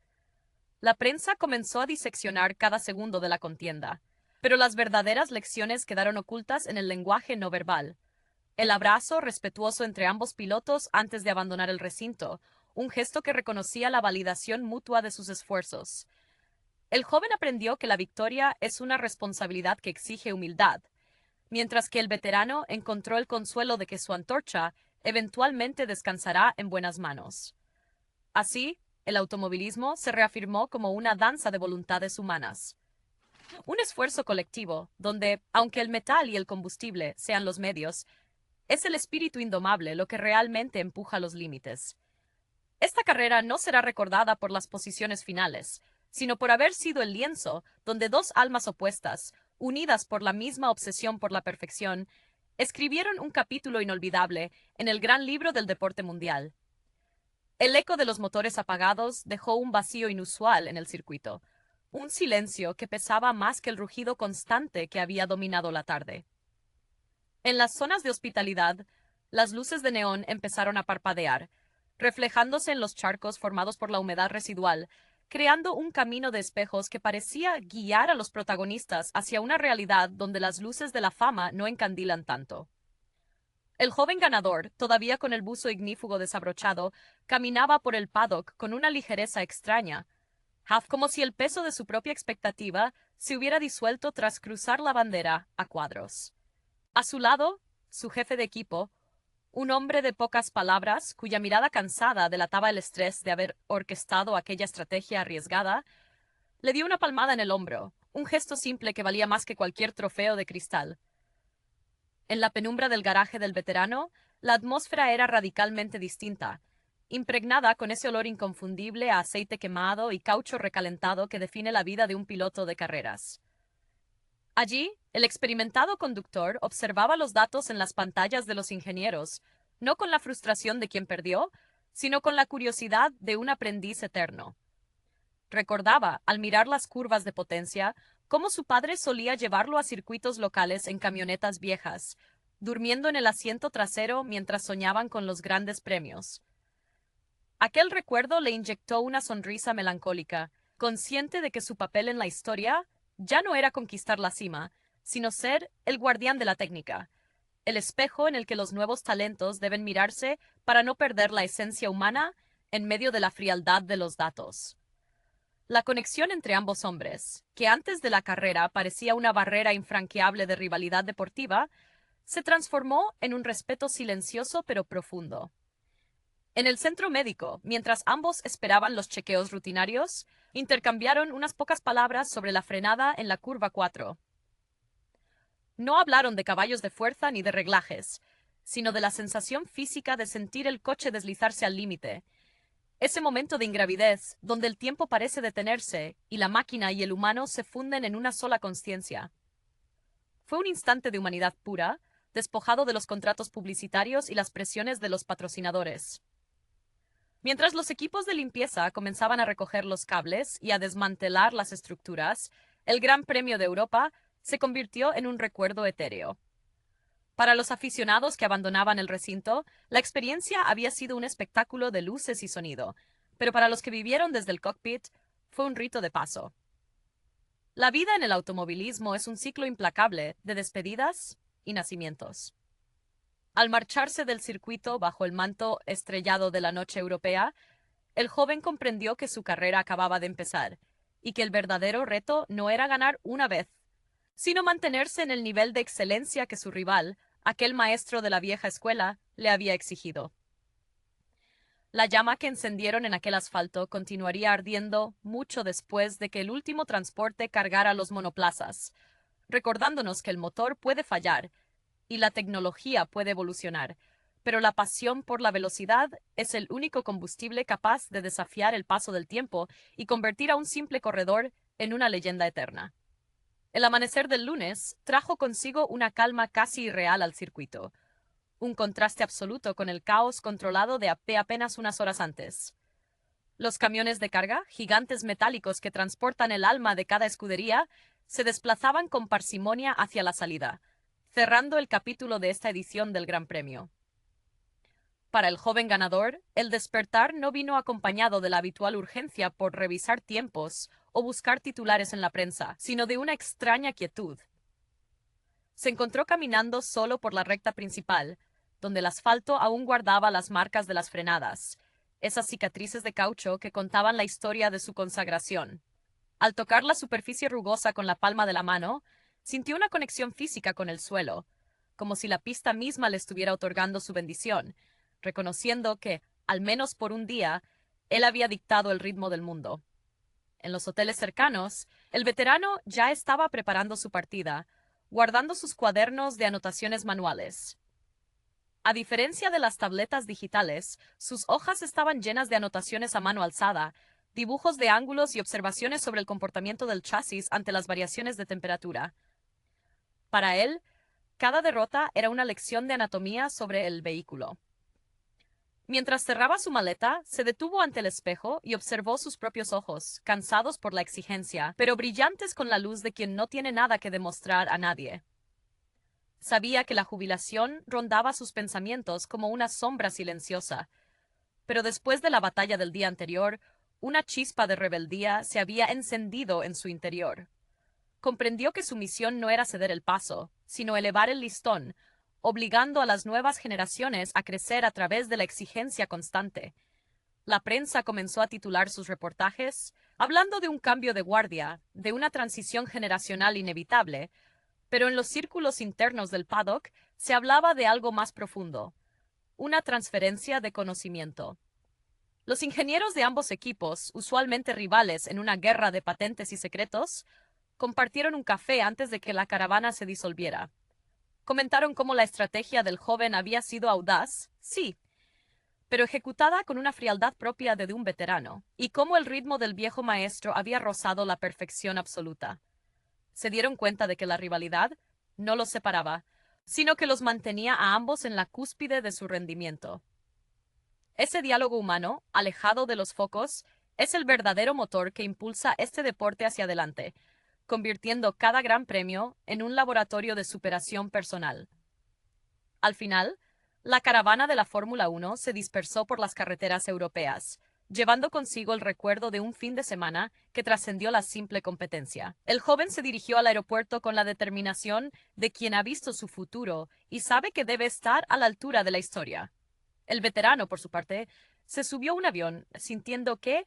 La prensa comenzó a diseccionar cada segundo de la contienda, pero las verdaderas lecciones quedaron ocultas en el lenguaje no verbal. El abrazo respetuoso entre ambos pilotos antes de abandonar el recinto, un gesto que reconocía la validación mutua de sus esfuerzos. El joven aprendió que la victoria es una responsabilidad que exige humildad, mientras que el veterano encontró el consuelo de que su antorcha eventualmente descansará en buenas manos. Así, el automovilismo se reafirmó como una danza de voluntades humanas. Un esfuerzo colectivo, donde, aunque el metal y el combustible sean los medios, es el espíritu indomable lo que realmente empuja los límites. Esta carrera no será recordada por las posiciones finales, sino por haber sido el lienzo donde dos almas opuestas, unidas por la misma obsesión por la perfección, escribieron un capítulo inolvidable en el gran libro del deporte mundial. El eco de los motores apagados dejó un vacío inusual en el circuito, un silencio que pesaba más que el rugido constante que había dominado la tarde. En las zonas de hospitalidad, las luces de neón empezaron a parpadear, reflejándose en los charcos formados por la humedad residual, creando un camino de espejos que parecía guiar a los protagonistas hacia una realidad donde las luces de la fama no encandilan tanto. El joven ganador, todavía con el buzo ignífugo desabrochado, caminaba por el paddock con una ligereza extraña, como si el peso de su propia expectativa se hubiera disuelto tras cruzar la bandera a cuadros. A su lado, su jefe de equipo, un hombre de pocas palabras, cuya mirada cansada delataba el estrés de haber orquestado aquella estrategia arriesgada, le dio una palmada en el hombro, un gesto simple que valía más que cualquier trofeo de cristal. En la penumbra del garaje del veterano, la atmósfera era radicalmente distinta, impregnada con ese olor inconfundible a aceite quemado y caucho recalentado que define la vida de un piloto de carreras. Allí, el experimentado conductor observaba los datos en las pantallas de los ingenieros, no con la frustración de quien perdió, sino con la curiosidad de un aprendiz eterno. Recordaba, al mirar las curvas de potencia, cómo su padre solía llevarlo a circuitos locales en camionetas viejas, durmiendo en el asiento trasero mientras soñaban con los grandes premios. Aquel recuerdo le inyectó una sonrisa melancólica, consciente de que su papel en la historia ya no era conquistar la cima, sino ser el guardián de la técnica, el espejo en el que los nuevos talentos deben mirarse para no perder la esencia humana en medio de la frialdad de los datos. La conexión entre ambos hombres, que antes de la carrera parecía una barrera infranqueable de rivalidad deportiva, se transformó en un respeto silencioso pero profundo. En el centro médico, mientras ambos esperaban los chequeos rutinarios, intercambiaron unas pocas palabras sobre la frenada en la curva 4. No hablaron de caballos de fuerza ni de reglajes, sino de la sensación física de sentir el coche deslizarse al límite. Ese momento de ingravidez, donde el tiempo parece detenerse y la máquina y el humano se funden en una sola consciencia. Fue un instante de humanidad pura, despojado de los contratos publicitarios y las presiones de los patrocinadores. Mientras los equipos de limpieza comenzaban a recoger los cables y a desmantelar las estructuras, el Gran Premio de Europa se convirtió en un recuerdo etéreo. Para los aficionados que abandonaban el recinto, la experiencia había sido un espectáculo de luces y sonido, pero para los que vivieron desde el cockpit, fue un rito de paso. La vida en el automovilismo es un ciclo implacable de despedidas y nacimientos. Al marcharse del circuito bajo el manto estrellado de la noche europea, el joven comprendió que su carrera acababa de empezar y que el verdadero reto no era ganar una vez, sino mantenerse en el nivel de excelencia que su rival, aquel maestro de la vieja escuela, le había exigido. La llama que encendieron en aquel asfalto continuaría ardiendo mucho después de que el último transporte cargara los monoplazas, recordándonos que el motor puede fallar y la tecnología puede evolucionar, pero la pasión por la velocidad es el único combustible capaz de desafiar el paso del tiempo y convertir a un simple corredor en una leyenda eterna. El amanecer del lunes trajo consigo una calma casi irreal al circuito, un contraste absoluto con el caos controlado de apenas unas horas antes. Los camiones de carga, gigantes metálicos que transportan el alma de cada escudería, se desplazaban con parsimonia hacia la salida, cerrando el capítulo de esta edición del Gran Premio. Para el joven ganador, el despertar no vino acompañado de la habitual urgencia por revisar tiempos o buscar titulares en la prensa, sino de una extraña quietud. Se encontró caminando solo por la recta principal, donde el asfalto aún guardaba las marcas de las frenadas, esas cicatrices de caucho que contaban la historia de su consagración. Al tocar la superficie rugosa con la palma de la mano, sintió una conexión física con el suelo, como si la pista misma le estuviera otorgando su bendición, reconociendo que, al menos por un día, él había dictado el ritmo del mundo. En los hoteles cercanos, el veterano ya estaba preparando su partida, guardando sus cuadernos de anotaciones manuales. A diferencia de las tabletas digitales, sus hojas estaban llenas de anotaciones a mano alzada, dibujos de ángulos y observaciones sobre el comportamiento del chasis ante las variaciones de temperatura. Para él, cada derrota era una lección de anatomía sobre el vehículo. Mientras cerraba su maleta, se detuvo ante el espejo y observó sus propios ojos, cansados por la exigencia, pero brillantes con la luz de quien no tiene nada que demostrar a nadie. Sabía que la jubilación rondaba sus pensamientos como una sombra silenciosa, pero después de la batalla del día anterior, una chispa de rebeldía se había encendido en su interior. Comprendió que su misión no era ceder el paso, sino elevar el listón, obligando a las nuevas generaciones a crecer a través de la exigencia constante. La prensa comenzó a titular sus reportajes, hablando de un cambio de guardia, de una transición generacional inevitable, pero en los círculos internos del paddock se hablaba de algo más profundo, una transferencia de conocimiento. Los ingenieros de ambos equipos, usualmente rivales en una guerra de patentes y secretos, compartieron un café antes de que la caravana se disolviera. Comentaron cómo la estrategia del joven había sido audaz, sí, pero ejecutada con una frialdad propia de un veterano, y cómo el ritmo del viejo maestro había rozado la perfección absoluta. Se dieron cuenta de que la rivalidad no los separaba, sino que los mantenía a ambos en la cúspide de su rendimiento. Ese diálogo humano, alejado de los focos, es el verdadero motor que impulsa este deporte hacia adelante, convirtiendo cada gran premio en un laboratorio de superación personal. Al final, la caravana de la Fórmula 1 se dispersó por las carreteras europeas, llevando consigo el recuerdo de un fin de semana que trascendió la simple competencia. El joven se dirigió al aeropuerto con la determinación de quien ha visto su futuro y sabe que debe estar a la altura de la historia. El veterano, por su parte, se subió a un avión, sintiendo que,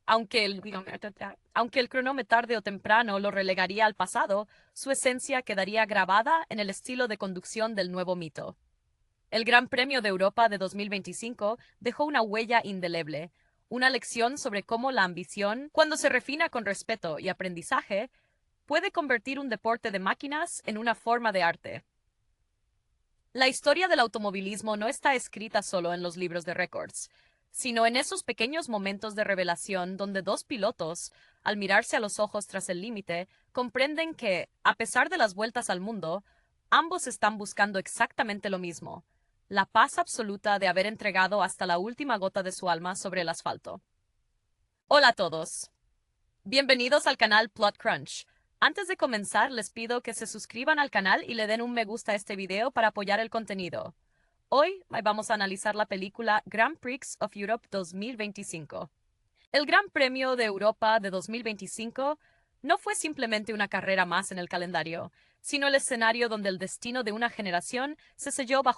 aunque el cronómetro tarde o temprano lo relegaría al pasado, su esencia quedaría grabada en el estilo de conducción del nuevo mito. El Gran Premio de Europa de 2025 dejó una huella indeleble, una lección sobre cómo la ambición, cuando se refina con respeto y aprendizaje, puede convertir un deporte de máquinas en una forma de arte. La historia del automovilismo no está escrita solo en los libros de récords, sino en esos pequeños momentos de revelación donde dos pilotos, al mirarse a los ojos tras el límite, comprenden que, a pesar de las vueltas al mundo, ambos están buscando exactamente lo mismo, la paz absoluta de haber entregado hasta la última gota de su alma sobre el asfalto. Hola a todos. Bienvenidos al canal Plot Crunch. Antes de comenzar, les pido que se suscriban al canal y le den un me gusta a este video para apoyar el contenido. Hoy vamos a analizar la película Grand Prix of Europe 2025. El Gran Premio de Europa de 2025 no fue simplemente una carrera más en el calendario, sino el escenario donde el destino de una generación se selló bajo